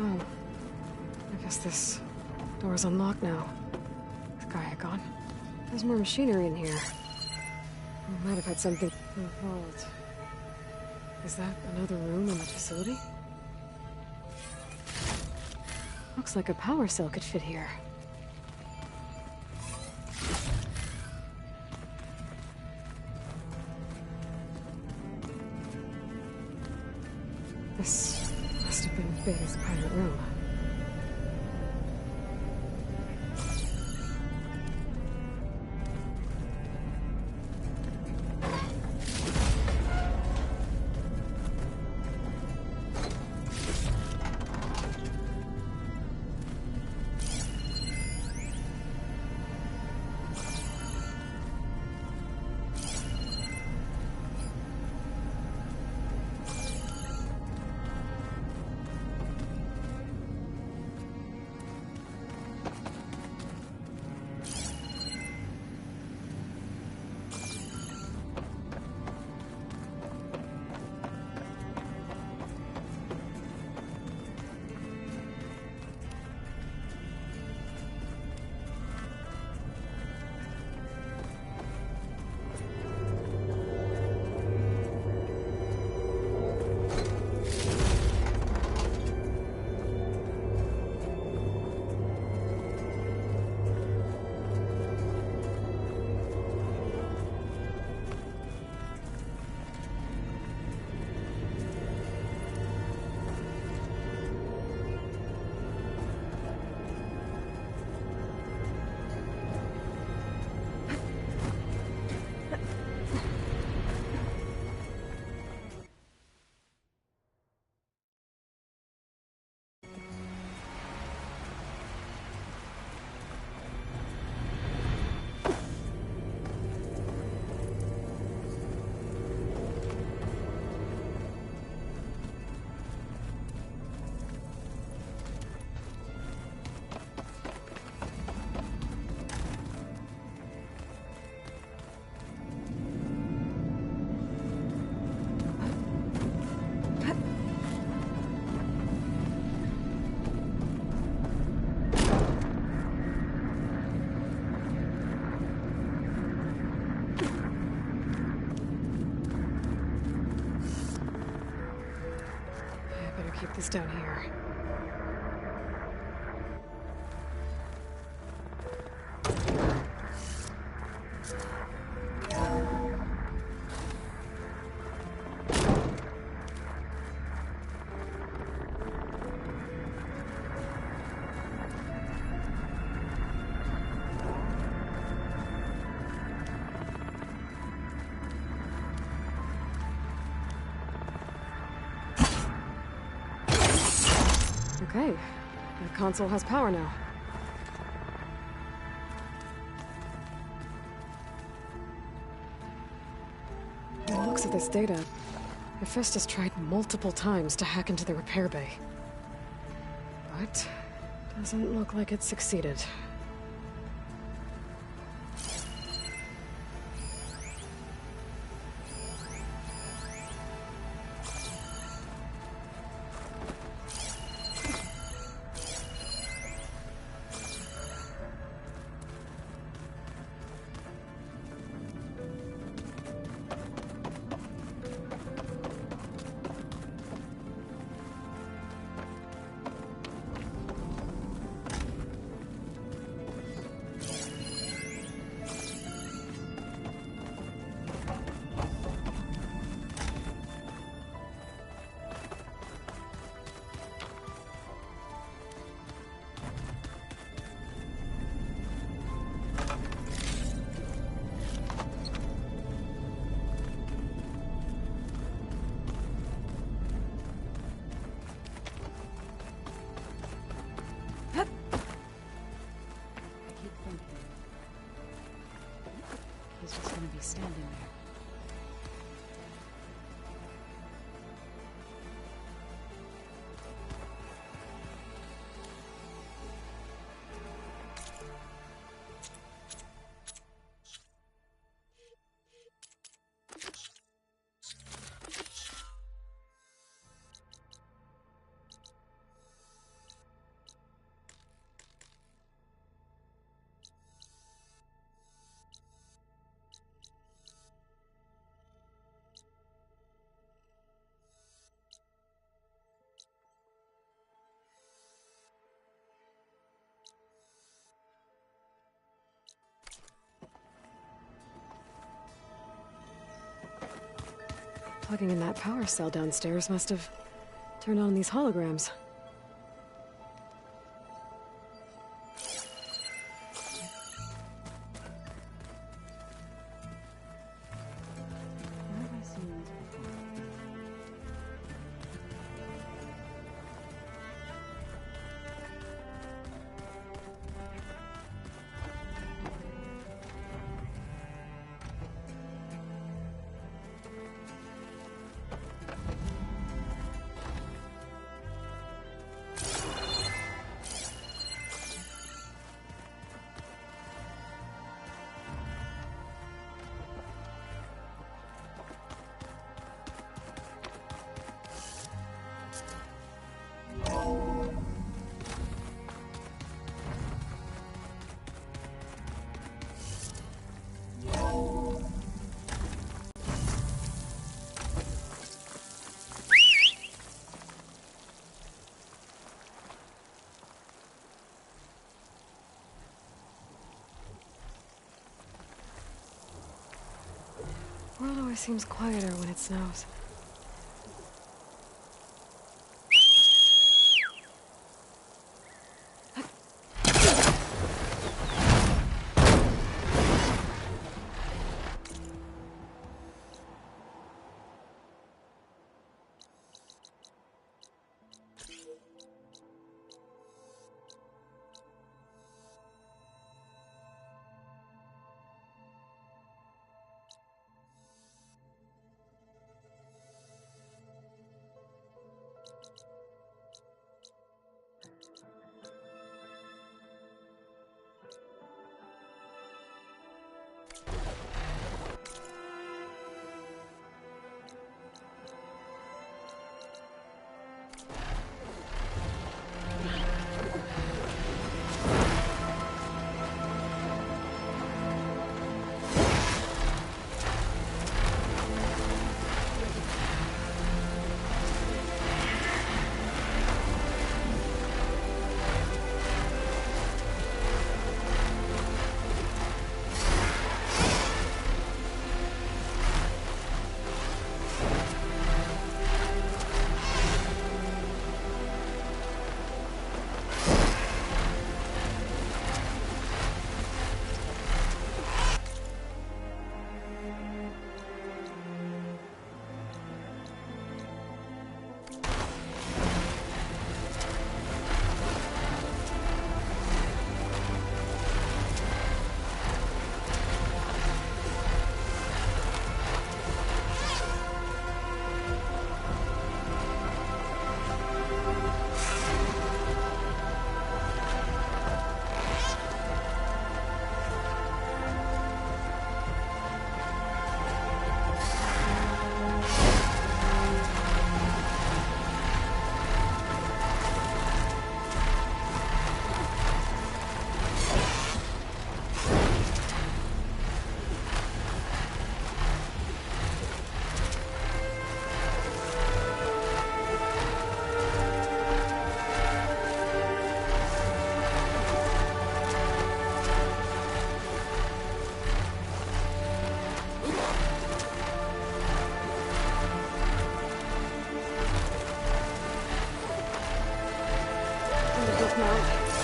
S2: Oh, I guess this door's unlocked now. Is Gaia gone? There's more machinery in here. I might have had something. Oh, hold. Is that another room in the facility? Looks like a power cell could fit here. This must have been Beta's private room. Keep this down here. Okay, the console has power now. By the looks of this data, Hephaestus tried multiple times to hack into the repair bay. But doesn't look like it succeeded. Plugging in that power cell downstairs must have turned on these holograms. The world always seems quieter when it snows.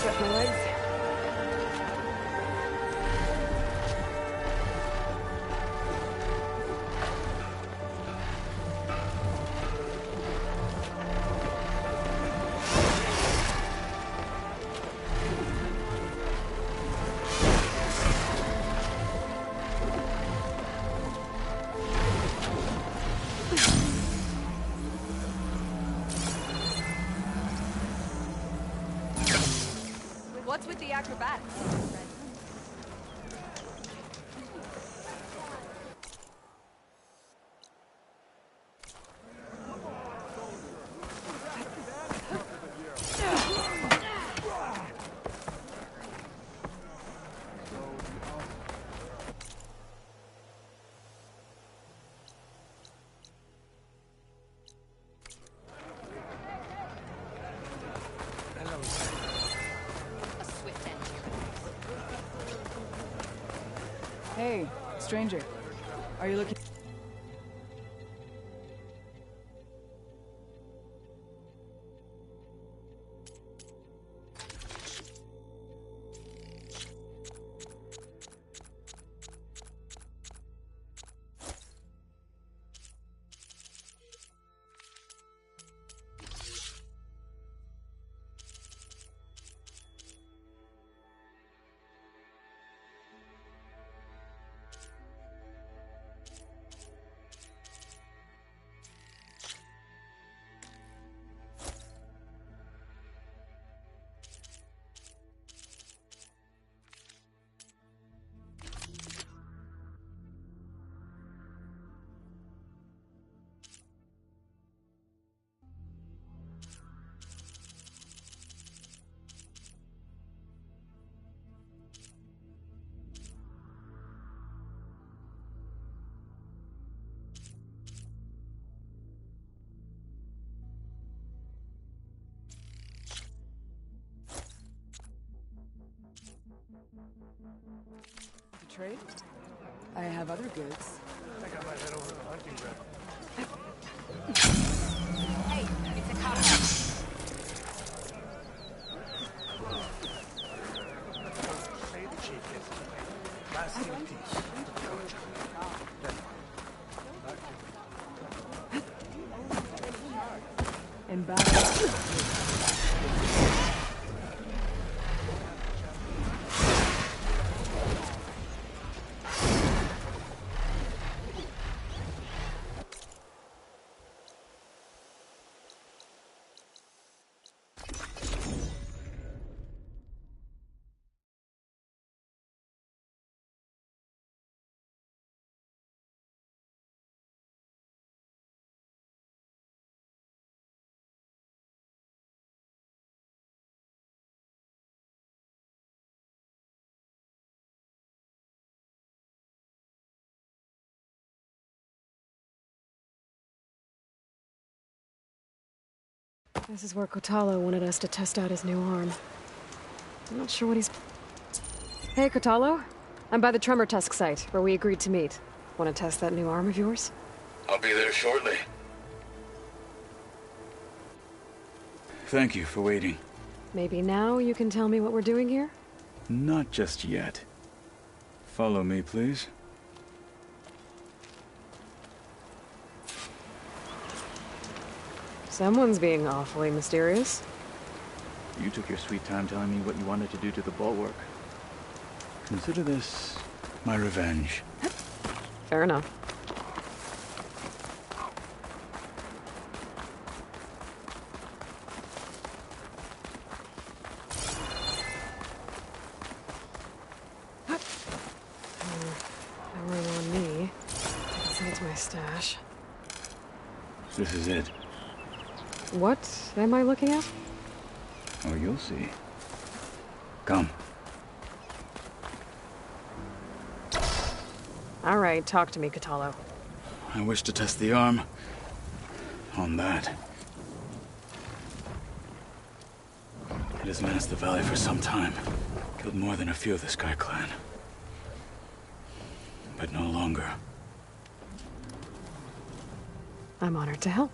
S2: Stretch my legs.
S10: What's with the acrobatics?
S11: Hey, stranger. Are you looking...
S9: trade? I have other goods.
S10: I think I might head over to the hunting ground.
S4: Hey, it's a cop.
S10: Say the chief gets the lasting peace.
S9: In battle.
S2: This is where Kotallo wanted us to test out his new arm. I'm not sure what he's... Hey, Kotallo. I'm by the Tremor Tusk site, where we agreed to meet. Want to test that new arm of yours?
S6: I'll be there shortly. Thank you for waiting.
S2: Maybe now you can tell me what we're doing here?
S6: Not just yet. Follow me, please.
S2: Someone's being awfully mysterious.
S6: You took your sweet time telling me what you wanted to do to the bulwark. Consider this my revenge.
S2: Fair enough. No room on me. Besides my stash.
S6: This is it.
S2: What am I looking at?
S6: Oh, you'll see. Come.
S2: All right, talk to me, Kotallo.
S6: I wish to test the arm on that. It has menaced the valley for some time. Killed more than a few of the Sky Clan. But no longer.
S2: I'm honored to help.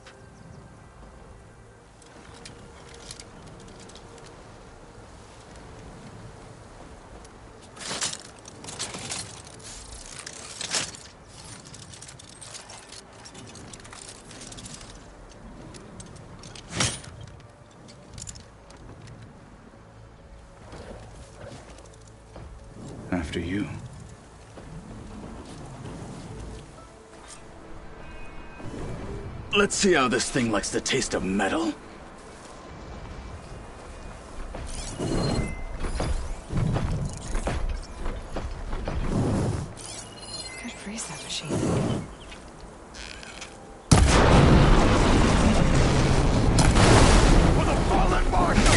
S6: After you. Let's see how this thing likes the taste of metal.
S2: Could freeze that machine.
S10: For the fallen marshal!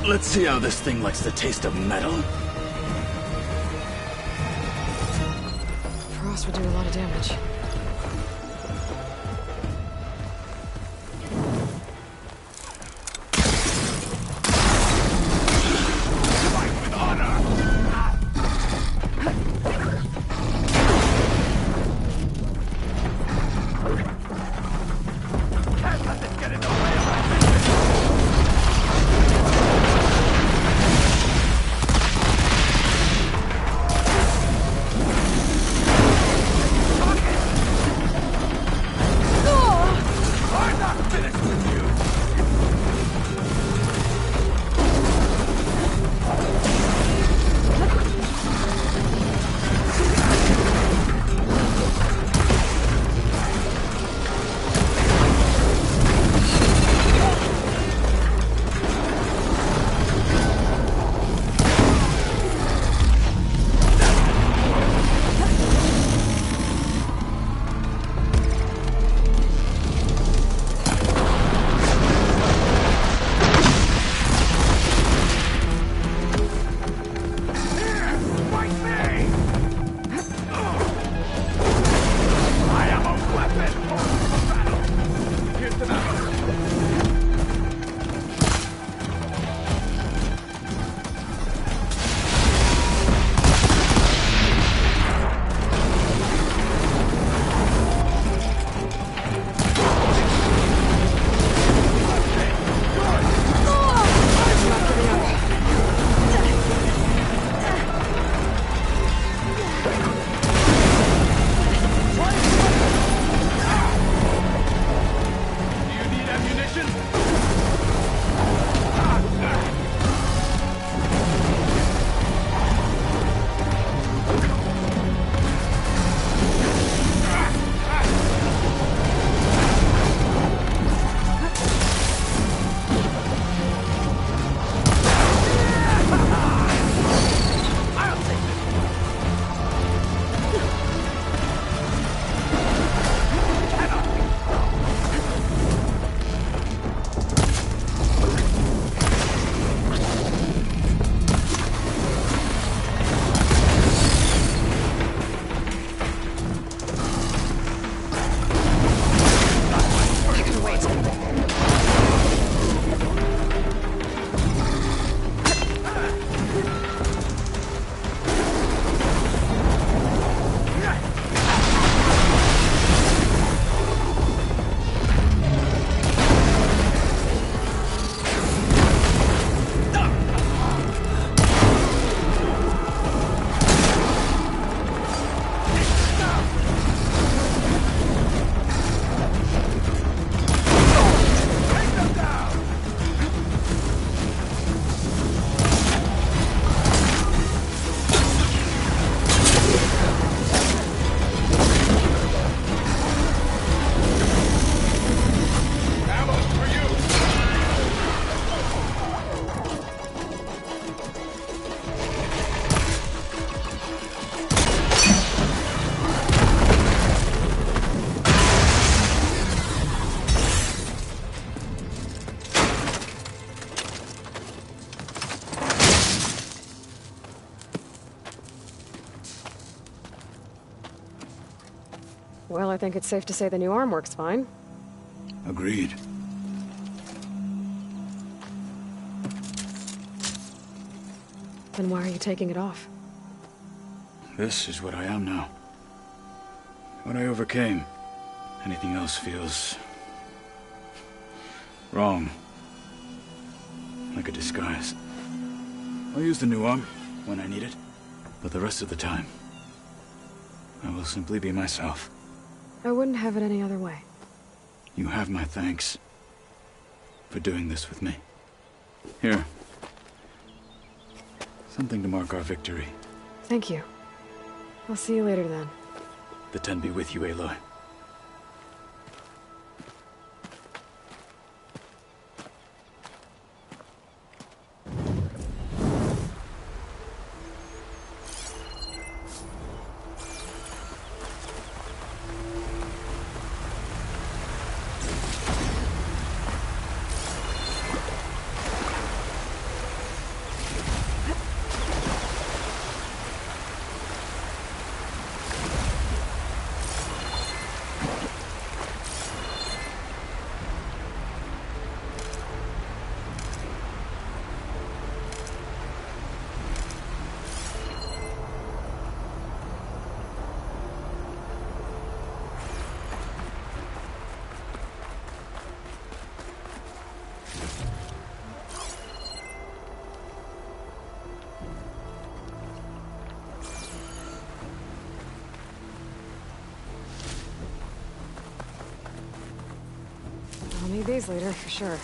S6: Let's see how this thing likes the taste of metal.
S2: Frost would do a lot of damage. Well, I think it's safe to say the new arm works fine.
S6: Agreed.
S2: Then why are you taking it off?
S6: This is what I am now. What I overcame. Anything else feels... wrong. Like a disguise. I'll use the new arm when I need it, but the rest of the time, I will simply be myself.
S2: I wouldn't have it any other way.
S6: You have my thanks for doing this with me. Here. Something to mark our victory.
S2: Thank you. I'll see you later then.
S6: The Ten be with you, Aloy.
S2: I'll need these later, for sure.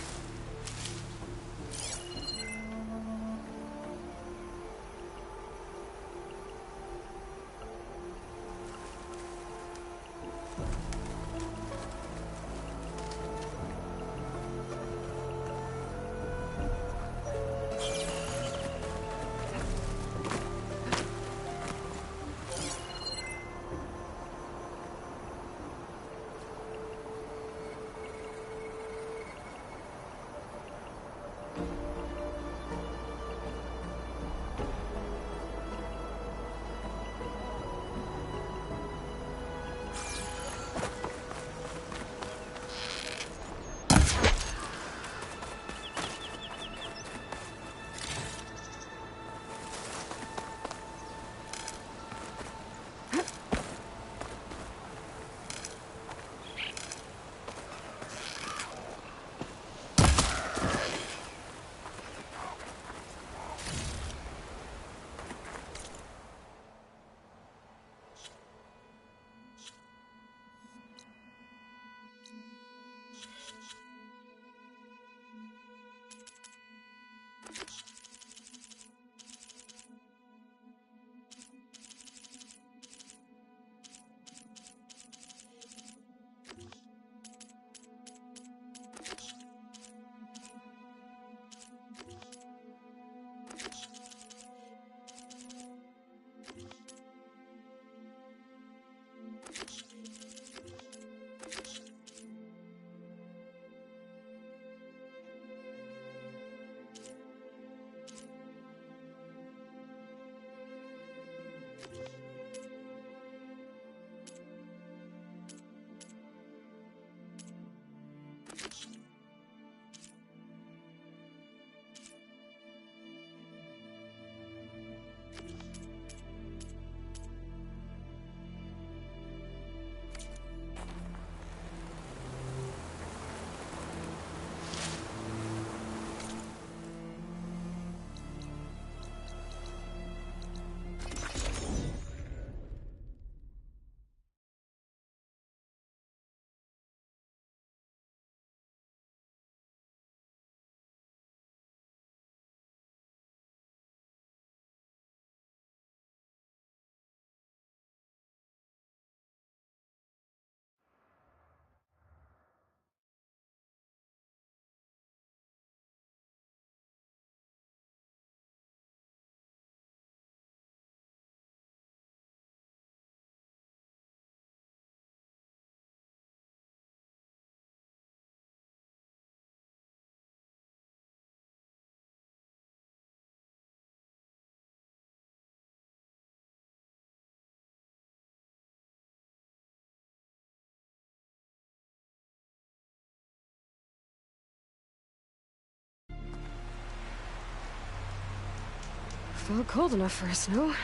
S2: Felt cold enough for a snow.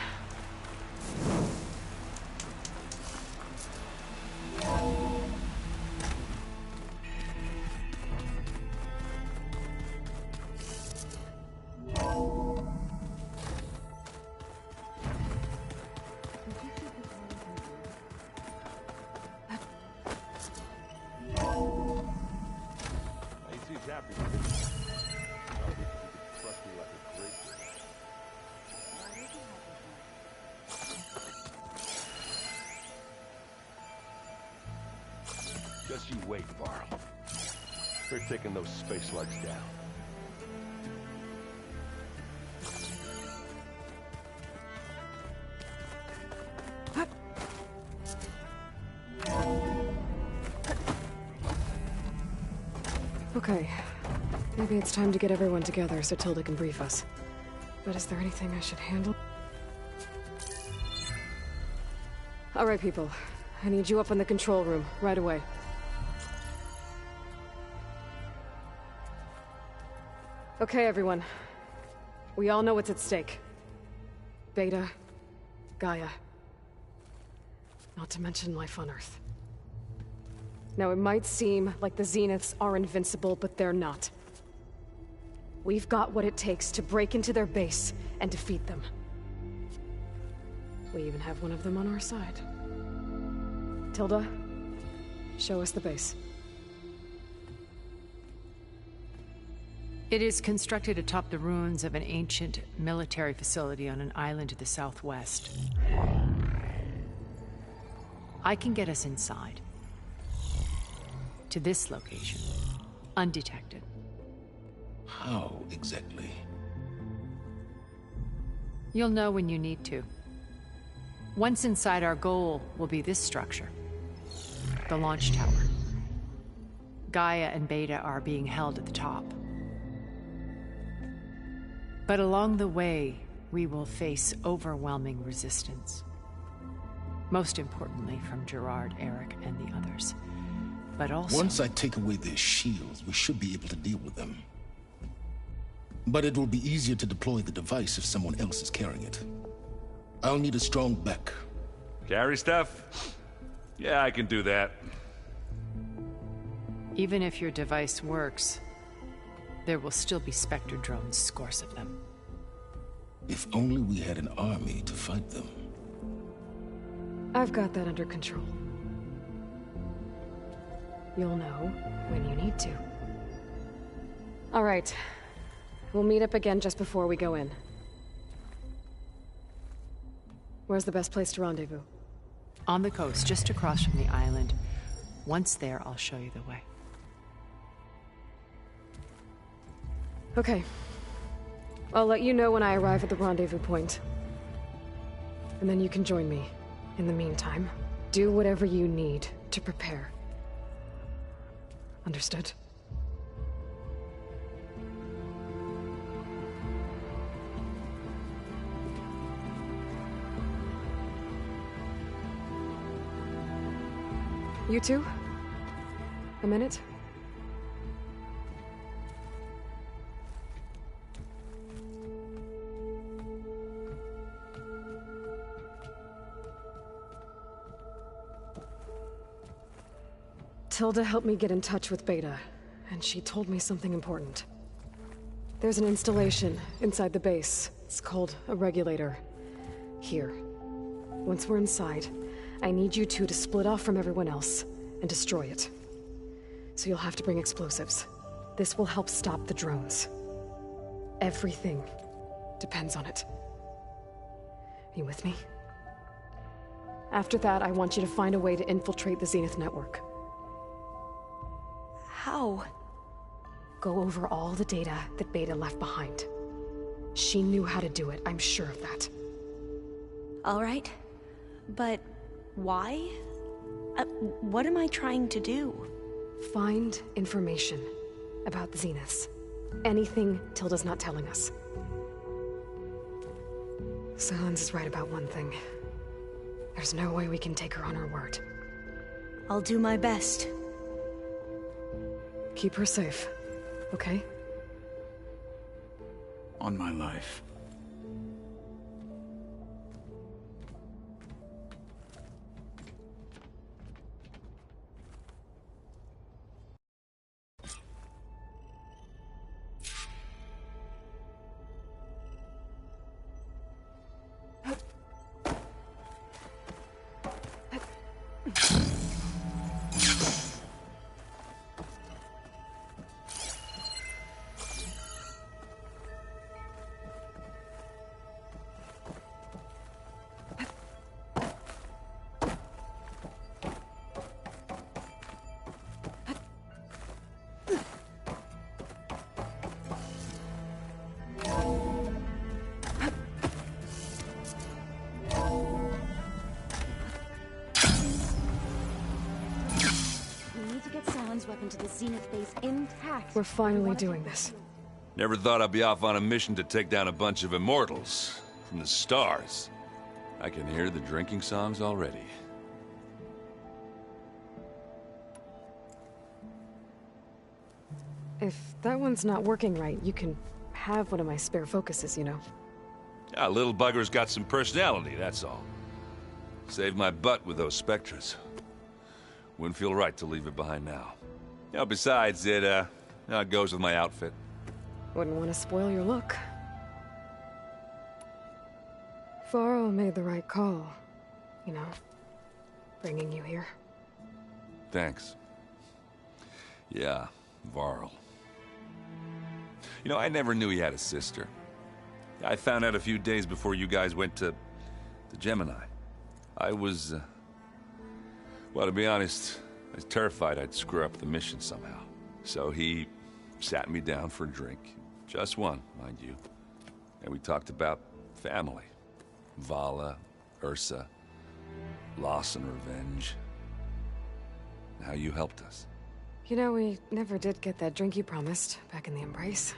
S11: Just you wait, Varl. They're taking those space slugs down.
S2: Okay. Maybe it's time to get everyone together so Tilda can brief us. But is there anything I should handle? All right, people. I need you up in the control room, right away. Okay, everyone. We all know what's at stake. Beta, Gaia. Not to mention life on Earth. Now, it might seem like the Zeniths are invincible, but they're not. We've got what it takes to break into their base and defeat them. We even have one of them on our side. Tilda, show us the base.
S4: It is constructed atop the ruins of an ancient military facility on an island to the southwest. I can get us inside. To this location. Undetected.
S3: How exactly?
S4: You'll know when you need to. Once inside, our goal will be this structure. The launch tower. Gaia and Beta are being held at the top. But along the way, we will face overwhelming resistance. Most importantly from Gerard, Eric, and the others. But also...
S3: Once I take away their shields, we should be able to deal with them. But it will be easier to deploy the device if someone else is carrying it. I'll need a strong back.
S1: Carry stuff? Yeah, I can do that.
S4: Even if your device works, there will still be Spectre drones, scores of them.
S3: If only we had an army to fight them.
S2: I've got that under control. You'll know when you need to. All right. We'll meet up again just before we go in. Where's the best place to rendezvous?
S4: On the coast, just across from the island. Once there, I'll show you the way.
S2: Okay. I'll let you know when I arrive at the rendezvous point. And then you can join me. In the meantime, do whatever you need to prepare. Understood? You two? A minute? Tilda helped me get in touch with Beta, and she told me something important. There's an installation inside the base. It's called a regulator. Here. Once we're inside, I need you two to split off from everyone else and destroy it. So you'll have to bring explosives. This will help stop the drones. Everything depends on it. Are you with me? After that, I want you to find a way to infiltrate the Zenith network.
S8: How?
S2: Go over all the data that Beta left behind. She knew how to do it, I'm sure of that.
S8: All right. But why? What am I trying to do?
S2: Find information about the Zeniths. Anything Tilda's not telling us. Sylens is right about one thing. There's no way we can take her on her word.
S8: I'll do my best.
S2: Keep her safe, okay?
S6: On my life.
S7: get Sauron's weapon to the Zenith base intact.
S2: We're finally doing this.
S1: Never thought I'd be off on a mission to take down a bunch of immortals from the stars. I can hear the drinking songs already.
S2: If that one's not working right, you can have one of my spare focuses, you know.
S1: Yeah, little bugger's got some personality, that's all. Saved my butt with those Spectres. Wouldn't feel right to leave it behind now. You know, besides, it goes with my outfit.
S2: Wouldn't want to spoil your look. Varl made the right call. You know, bringing you here.
S1: Thanks. Yeah, Varl. You know, I never knew he had a sister. I found out a few days before you guys went to Gemini. I was, well, to be honest, I was terrified I'd screw up the mission somehow. So he sat me down for a drink. Just one, mind you. And we talked about family. Vala, Ursa, loss and revenge. How you helped us.
S2: You know, we never did get that drink you promised back in the Embrace.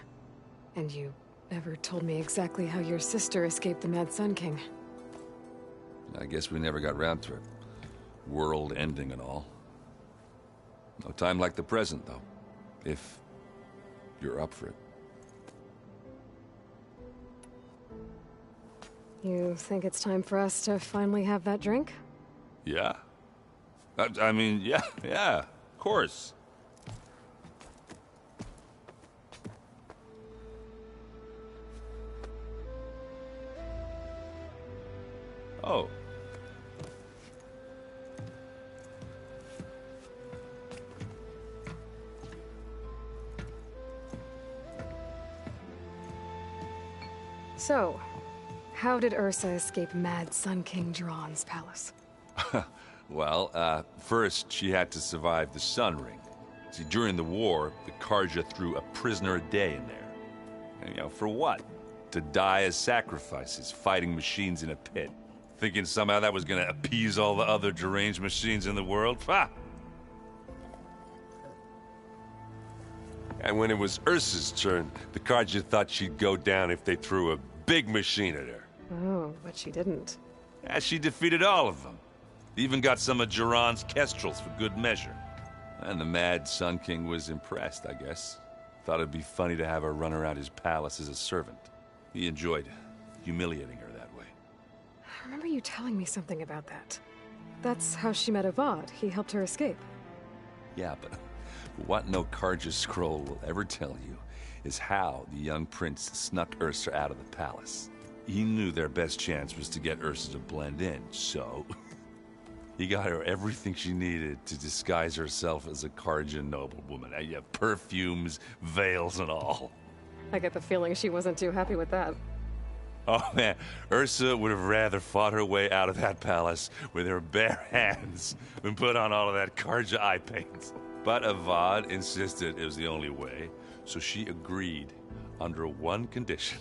S2: And you never told me exactly how your sister escaped the Mad Sun King.
S1: I guess we never got round to it. World ending and all. No time like the present, though. If you're up for it.
S2: You think it's time for us to finally have that drink?
S1: Yeah. I mean, yeah, of course. Oh.
S2: So, how did Ursa escape Mad Sun King Jiran's palace?
S1: Well, first she had to survive the Sun Ring. See, during the war, the Carja threw a prisoner a day in there. And, you know, for what? To die as sacrifices, fighting machines in a pit. Thinking somehow that was gonna appease all the other deranged machines in the world? Ha! And when it was Ursa's turn, the Carja thought she'd go down if they threw a big machine at her.
S2: Oh, but she didn't.
S1: Yeah, she defeated all of them. Even got some of Jiran's Kestrels for good measure. And the Mad Sun King was impressed, I guess. Thought it'd be funny to have her run around his palace as a servant. He enjoyed humiliating her that way.
S2: I remember you telling me something about that. That's how she met Avad. He helped her escape.
S1: Yeah, but what no Carja scroll will ever tell you is how the young prince snuck Ursa out of the palace. He knew their best chance was to get Ursa to blend in, so he got her everything she needed to disguise herself as a Carja noblewoman. Yeah, perfumes, veils, and all.
S2: I get the feeling she wasn't too happy with that.
S1: Oh man, Ursa would have rather fought her way out of that palace with her bare hands than put on all of that Carja eye paint. But Avad insisted it was the only way, so she agreed under one condition.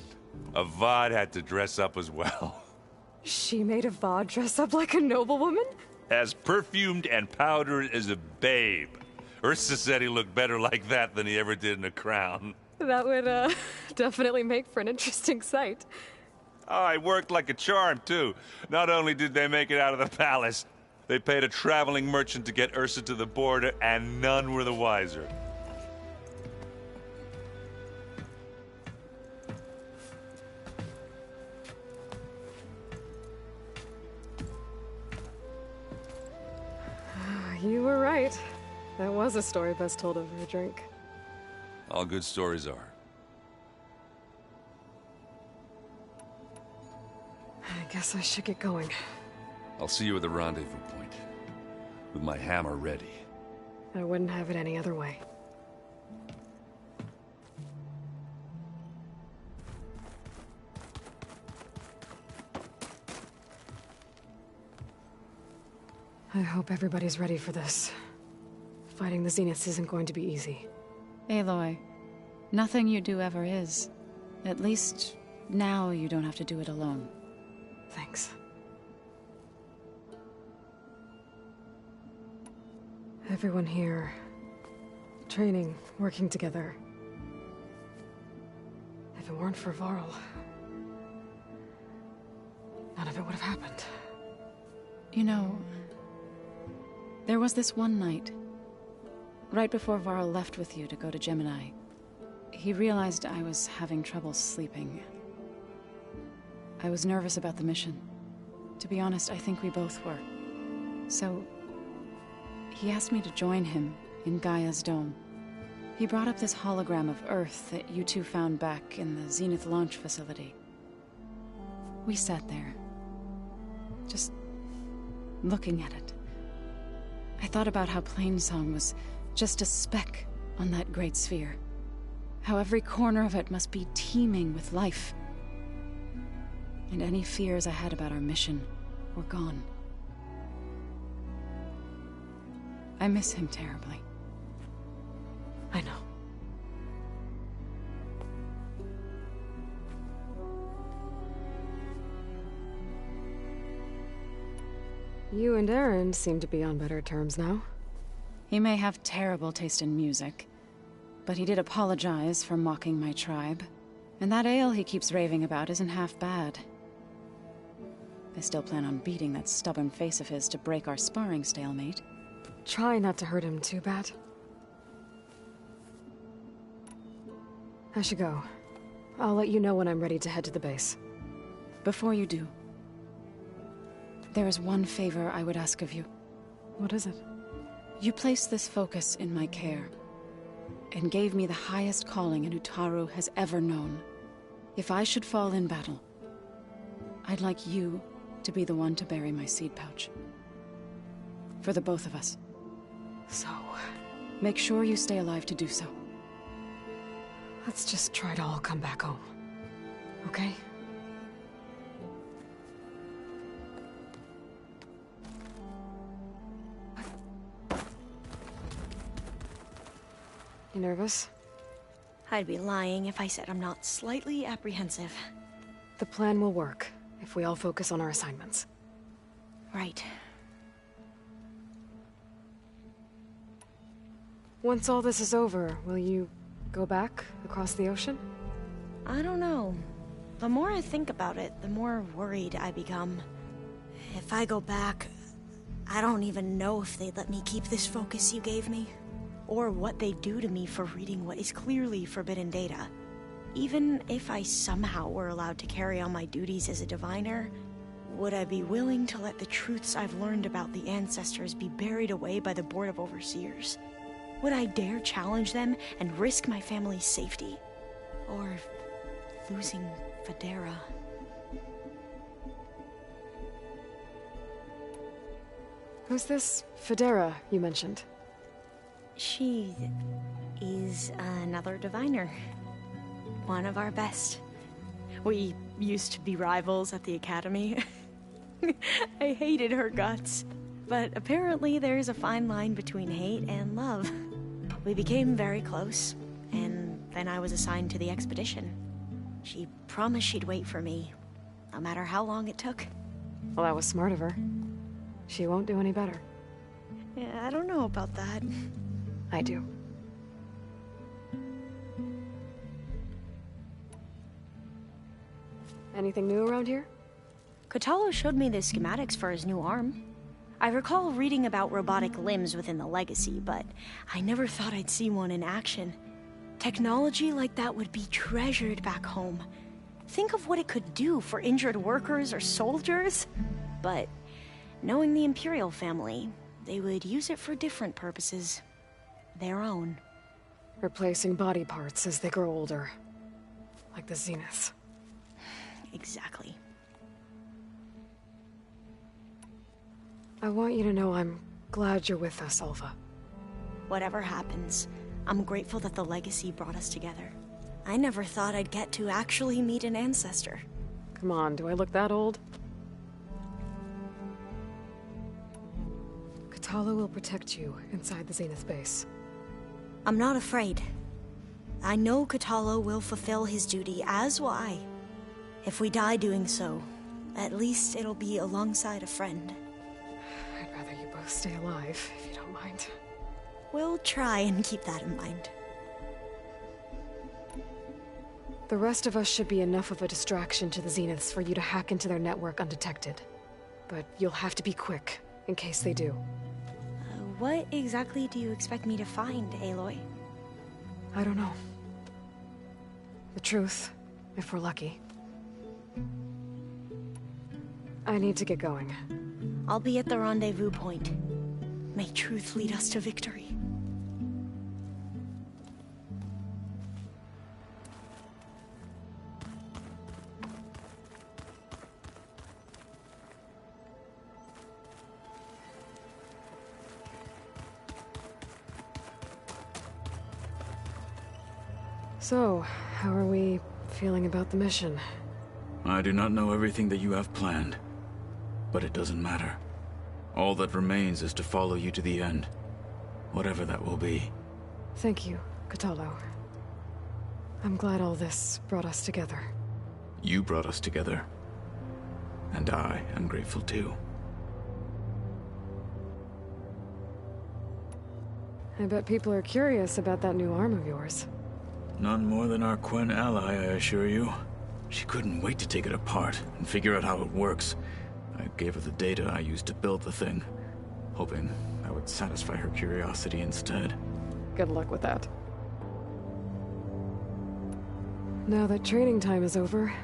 S1: Avad had to dress up as well.
S2: She made Avad dress up like a noblewoman?
S1: As perfumed and powdered as a babe. Ursa said he looked better like that than he ever did in a crown.
S2: That would, definitely make for an interesting sight.
S1: Oh, it worked like a charm, too. Not only did they make it out of the palace, they paid a traveling merchant to get Ursa to the border, and none were the wiser.
S2: You were right. That was a story best told over a drink.
S1: All good stories are.
S2: I guess I should get going.
S1: I'll see you at the rendezvous point, with my hammer ready.
S2: I wouldn't have it any other way. I hope everybody's ready for this. Fighting the Zeniths isn't going to be easy.
S7: Aloy, nothing you do ever is. At least, now you don't have to do it alone.
S2: Thanks. Everyone here training, working together. If it weren't for Varl, none of it would have happened.
S7: You know, there was this one night, right before Varl left with you to go to Gemini. He realized I was having trouble sleeping. I was nervous about the mission. To be honest, I think we both were. So, he asked me to join him in Gaia's dome. He brought up this hologram of Earth that you two found back in the Zenith launch facility. We sat there, just looking at it. I thought about how Plainsong was just a speck on that great sphere. How every corner of it must be teeming with life. And any fears I had about our mission were gone. I miss him terribly.
S2: I know. You and Aaron seem to be on better terms now.
S7: He may have terrible taste in music, but he did apologize for mocking my tribe. And that ale he keeps raving about isn't half bad. I still plan on beating that stubborn face of his to break our sparring stalemate.
S2: Try not to hurt him too bad. I should go. I'll let you know when I'm ready to head to the base.
S7: Before you do, there is one favor I would ask of you.
S2: What is it?
S7: You placed this focus in my care, and gave me the highest calling an Utaru has ever known. If I should fall in battle, I'd like you to be the one to bury my seed pouch. For the both of us.
S2: So...
S7: make sure you stay alive to do so.
S2: let's just try to all come back home. Okay? You nervous?
S8: I'd be lying if I said I'm not slightly apprehensive.
S2: The plan will work, if we all focus on our assignments.
S8: Right.
S2: Once all this is over, will you go back across the ocean?
S8: I don't know. The more I think about it, the more worried I become. If I go back, I don't even know if they'd let me keep this focus you gave me. Or what they'd do to me for reading what is clearly forbidden data. Even if I somehow were allowed to carry on my duties as a diviner, would I be willing to let the truths I've learned about the ancestors be buried away by the Board of Overseers? Would I dare challenge them and risk my family's safety? Or losing Federa?
S2: Who's this Federa you mentioned?
S8: She is another diviner. One of our best. We used to be rivals at the academy. I hated her guts. But apparently there's a fine line between hate and love. We became very close, and then I was assigned to the expedition. She promised she'd wait for me, no matter how long it took.
S2: Well, that was smart of her. She won't do any better.
S8: Yeah, I don't know about that.
S2: I do. Anything new around here?
S8: Kotallo showed me the schematics for his new arm. I recall reading about robotic limbs within the Legacy, but I never thought I'd see one in action. Technology like that would be treasured back home. Think of what it could do for injured workers or soldiers. But knowing the Imperial family, they would use it for different purposes. Their own.
S2: Replacing body parts as they grow older. Like the Zeniths.
S8: Exactly.
S2: I want you to know I'm glad you're with us, Alva.
S8: Whatever happens, I'm grateful that the Legacy brought us together. I never thought I'd get to actually meet an ancestor.
S2: Come on, do I look that old? Kotallo will protect you inside the Zenith base.
S8: I'm not afraid. I know Kotallo will fulfill his duty, as will I. If we die doing so, at least it'll be alongside a friend.
S2: I'd rather you both stay alive, if you don't mind.
S8: We'll try and keep that in mind.
S2: The rest of us should be enough of a distraction to the Zeniths for you to hack into their network undetected. But you'll have to be quick, in case they do.
S8: What exactly do you expect me to find, Aloy?
S2: I don't know. The truth, if we're lucky. I need to get going.
S8: I'll be at the rendezvous point. May truth lead us to victory.
S2: So, how are we feeling about the mission?
S6: I do not know everything that you have planned, but it doesn't matter. All that remains is to follow you to the end, whatever that will be.
S2: Thank you, Kotallo. I'm glad all this brought us together.
S6: You brought us together, and I am grateful too.
S2: I bet people are curious about that new arm of yours.
S6: None more than our Quen ally, I assure you. She couldn't wait to take it apart and figure out how it works. I gave her the data I used to build the thing, hoping that would satisfy her curiosity instead.
S2: Good luck with that. Now that training time is over,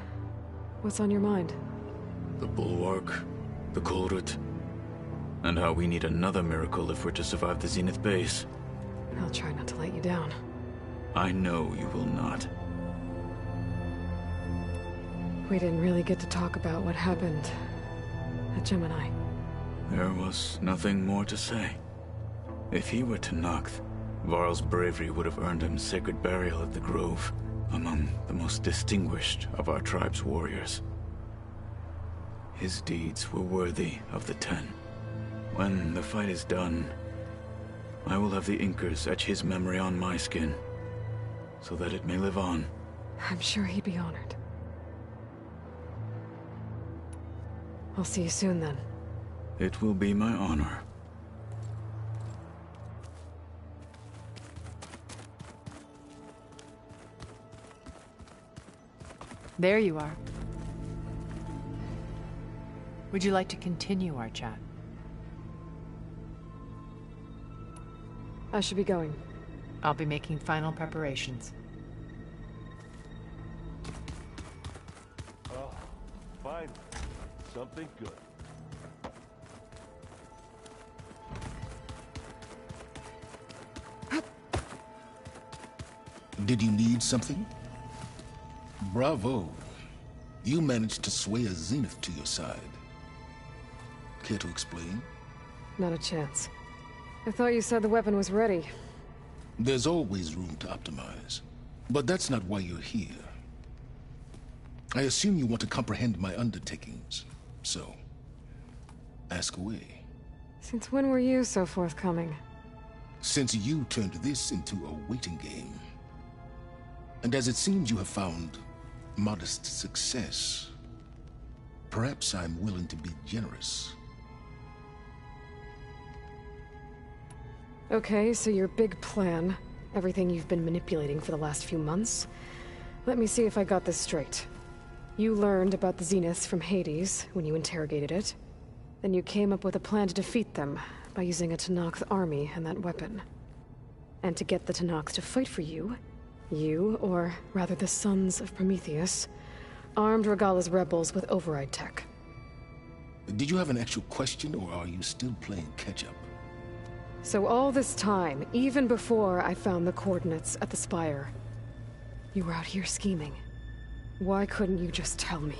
S2: what's on your mind?
S6: The Bulwark, the Kulrut, and how we need another miracle if we're to survive the Zenith base.
S2: I'll try not to let you down.
S6: I know you will not.
S2: We didn't really get to talk about what happened at Gemini.
S6: There was nothing more to say. If he were Tenakth, Varl's bravery would have earned him sacred burial at the Grove, among the most distinguished of our tribe's warriors. His deeds were worthy of the Ten. When the fight is done, I will have the Inkers etch his memory on my skin, so that it may live on.
S2: I'm sure he'd be honored. I'll see you soon, then.
S6: It will be my honor.
S4: There you are. Would you like to continue our chat?
S2: I should be going.
S4: I'll be making final preparations.
S11: Oh, fine. Something good.
S3: Did you need something? Bravo. You managed to sway a Zenith to your side. Care to explain?
S2: Not a chance. I thought you said the weapon was ready.
S3: There's always room to optimize. But that's not why you're here. I assume you want to comprehend my undertakings. So, ask away.
S2: Since when were you so forthcoming?
S3: Since you turned this into a waiting game. And as it seems you have found modest success, perhaps I'm willing to be generous.
S2: Okay, so your big plan, everything you've been manipulating for the last few months. Let me see if I got this straight. You learned about the Zeniths from Hades when you interrogated it. Then you came up with a plan to defeat them by using a Tenakth army and that weapon. And to get the Tenakth to fight for you, or rather the Sons of Prometheus, armed Regalla's rebels with override tech.
S3: Did you have an actual question, or are you still playing catch-up?
S2: So all this time, even before I found the coordinates at the Spire, you were out here scheming. Why couldn't you just tell me?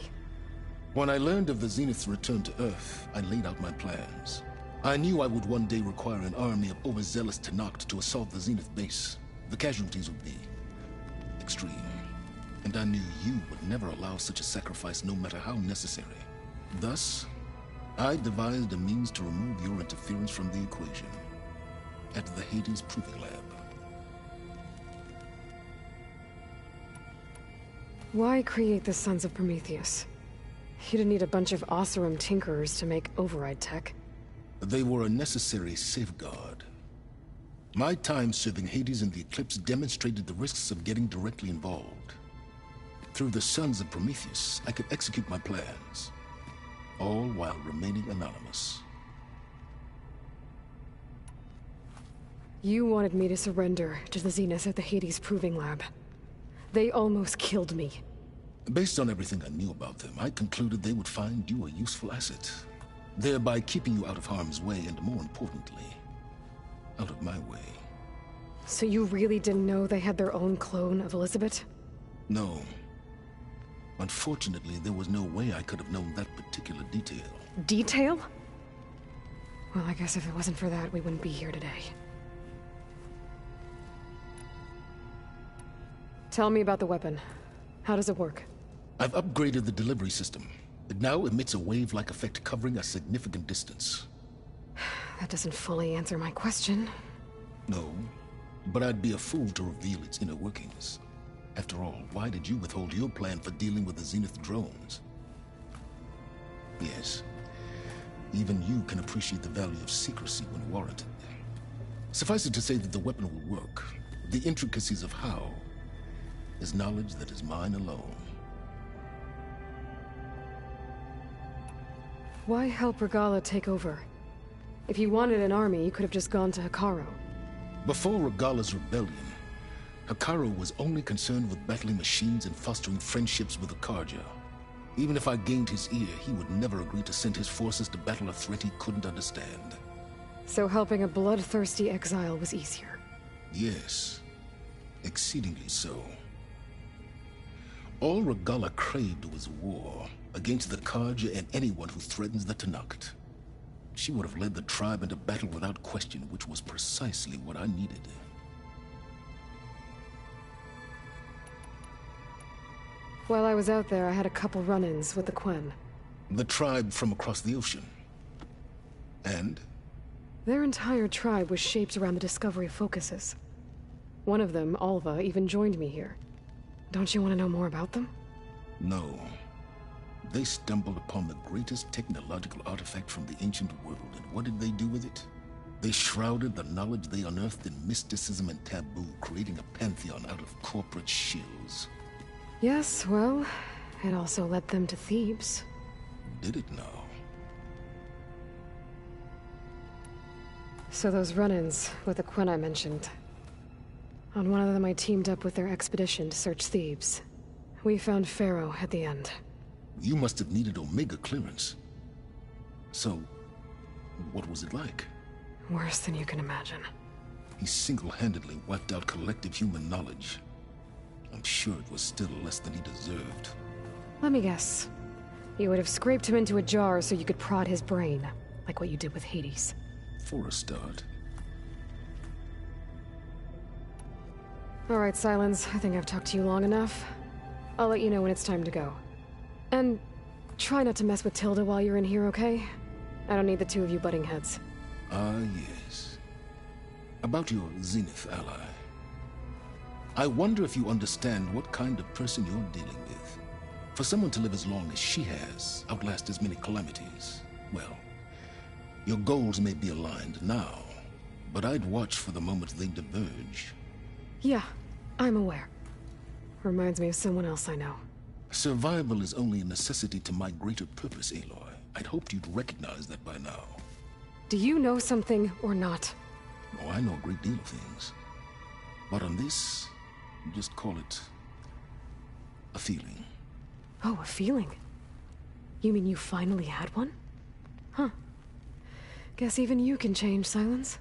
S3: When I learned of the Zenith's return to Earth, I laid out my plans. I knew I would one day require an army of overzealous Tenakth to assault the Zenith base. The casualties would be extreme. And I knew you would never allow such a sacrifice, no matter how necessary. Thus, I devised a means to remove your interference from the equation. At the Hades Proving Lab.
S2: Why create the Sons of Prometheus? You didn't need a bunch of Oseram tinkerers to make override tech.
S3: They were a necessary safeguard. My time serving Hades in the Eclipse demonstrated the risks of getting directly involved. Through the Sons of Prometheus, I could execute my plans, all while remaining anonymous.
S2: You wanted me to surrender to the Zenith at the Hades Proving Lab. They almost killed me.
S3: Based on everything I knew about them, I concluded they would find you a useful asset, thereby keeping you out of harm's way and, more importantly, out of my way.
S2: So you really didn't know they had their own clone of Elizabeth?
S3: No. Unfortunately, there was no way I could have known that particular detail.
S2: Detail? Well, I guess if it wasn't for that, we wouldn't be here today. Tell me about the weapon. How does it work?
S3: I've upgraded the delivery system. It now emits a wave-like effect covering a significant distance.
S2: That doesn't fully answer my question.
S3: No, but I'd be a fool to reveal its inner workings. After all, why did you withhold your plan for dealing with the Zenith drones? Yes, even you can appreciate the value of secrecy when warranted. Suffice it to say that the weapon will work. The intricacies of how is knowledge that is mine alone.
S2: Why help Regalla take over? If you wanted an army, you could have just gone to Hekarro.
S3: Before Regalla's rebellion, Hekarro was only concerned with battling machines and fostering friendships with the Carja. Even if I gained his ear, he would never agree to send his forces to battle a threat he couldn't understand.
S2: So helping a bloodthirsty exile was easier?
S3: Yes, exceedingly so. All Regalla craved was war against the Carja and anyone who threatens the Tenakth. She would have led the tribe into battle without question, which was precisely what I needed.
S2: While I was out there, I had a couple run-ins with the Quen.
S3: The tribe from across the ocean. And?
S2: Their entire tribe was shaped around the discovery of focuses. One of them, Alva, even joined me here. Don't you want to know more about them?
S3: No. They stumbled upon the greatest technological artifact from the ancient world, and what did they do with it? They shrouded the knowledge they unearthed in mysticism and taboo, creating a pantheon out of corporate shills.
S2: Yes, well, it also led them to Thebes.
S3: Did it now?
S2: So those run-ins with the Quen I mentioned. On one of them I teamed up with their expedition to search Thebes. We found Pharaoh at the end.
S3: You must have needed Omega clearance. So, what was it like?
S2: Worse than you can imagine.
S3: He single-handedly wiped out collective human knowledge. I'm sure it was still less than he deserved.
S2: Let me guess. You would have scraped him into a jar so you could prod his brain, like what you did with Hades.
S3: For a start.
S2: Alright, Silence. I think I've talked to you long enough. I'll let you know when it's time to go. And try not to mess with Tilda while you're in here, okay? I don't need the two of you butting heads.
S3: Ah, yes. About your Zenith ally. I wonder if you understand what kind of person you're dealing with. For someone to live as long as she has, outlast as many calamities, well, your goals may be aligned now, but I'd watch for the moment they diverge.
S2: Yeah, I'm aware. Reminds me of someone else I know.
S3: Survival is only a necessity to my greater purpose, Aloy. I'd hoped you'd recognize that by now.
S2: Do you know something or not?
S3: Oh, I know a great deal of things. But on this, just call it a feeling.
S2: Oh, a feeling? You mean you finally had one? Huh. Guess even you can change, Silence.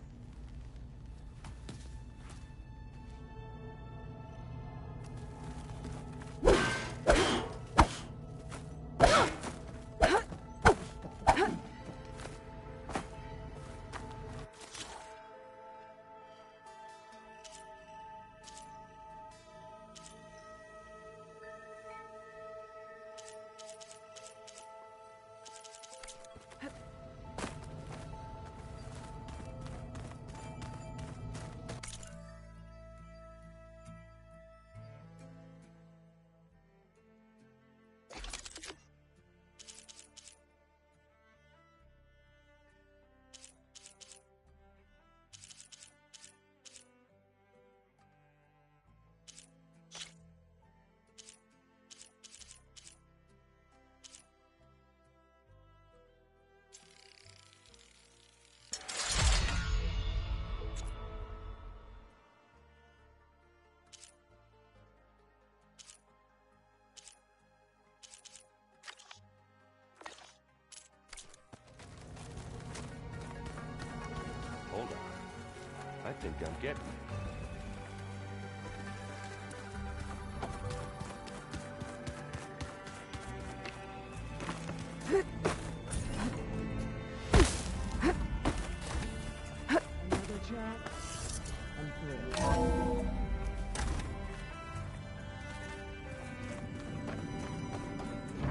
S11: I'm getting.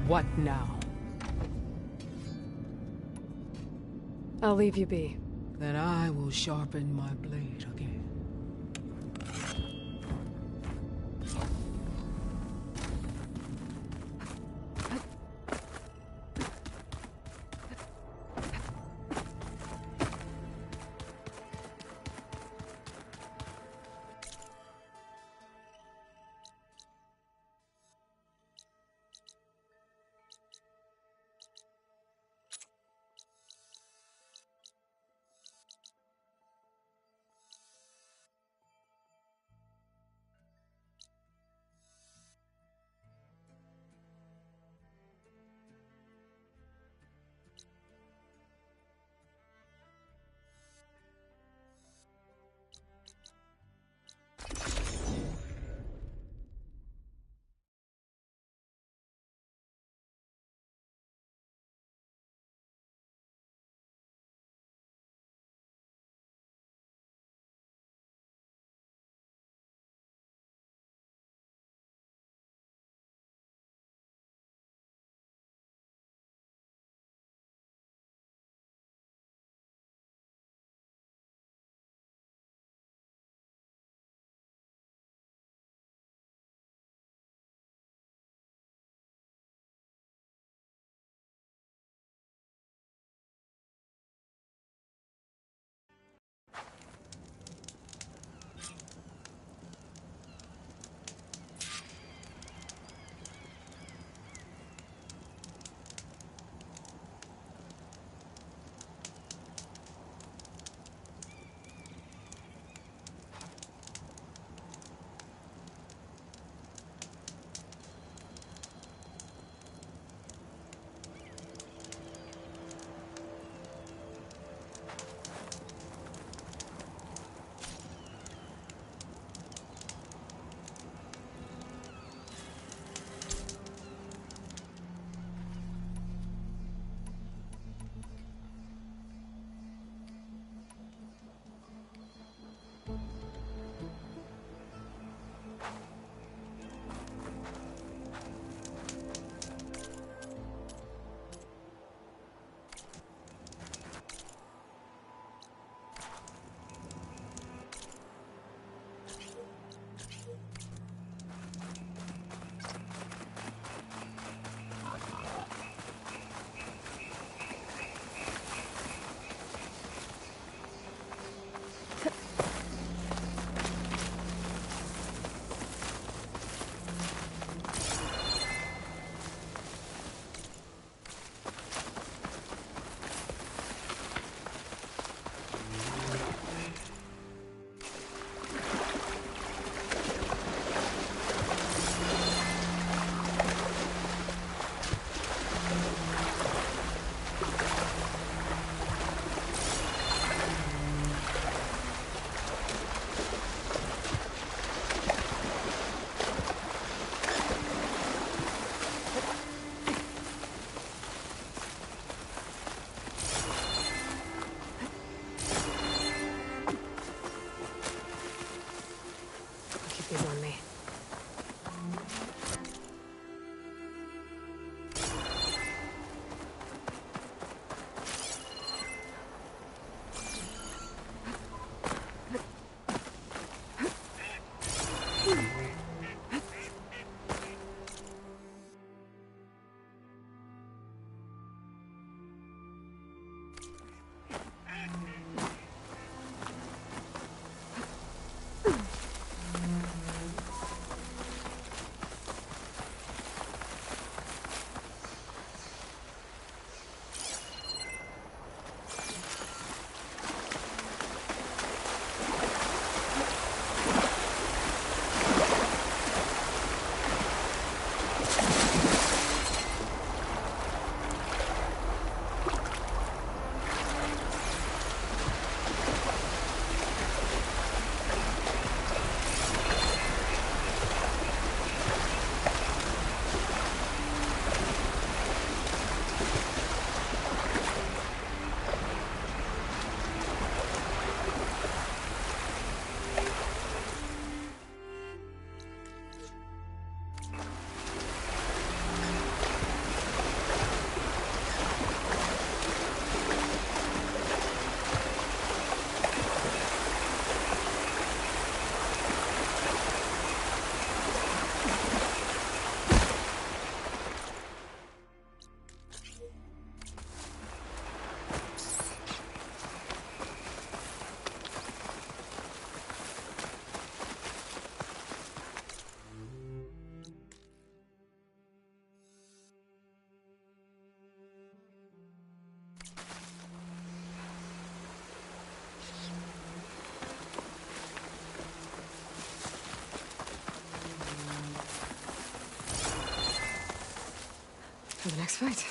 S9: What now?
S2: I'll leave you be.
S9: Then I will sharpen my blade again.
S2: These on me. for the next fight.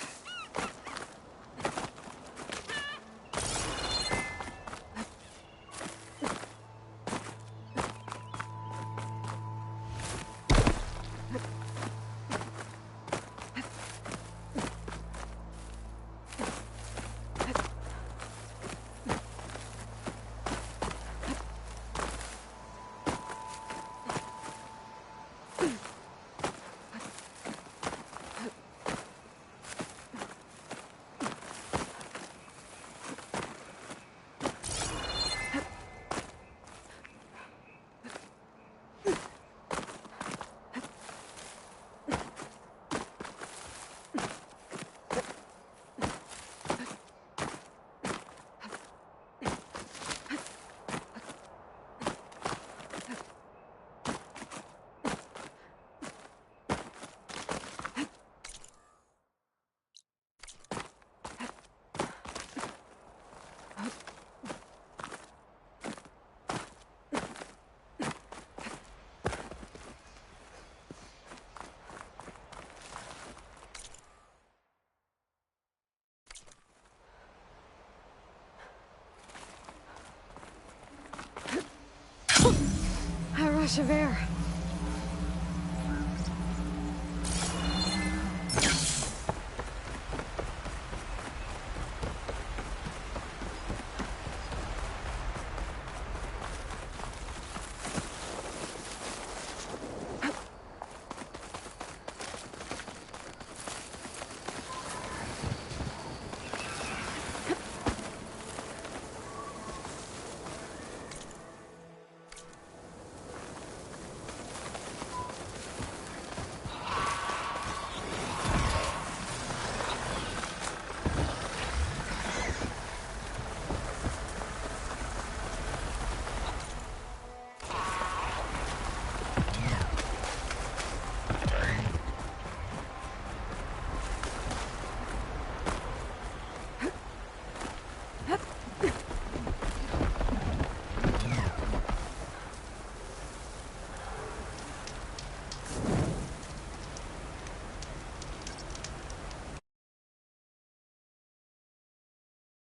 S2: A rush of air.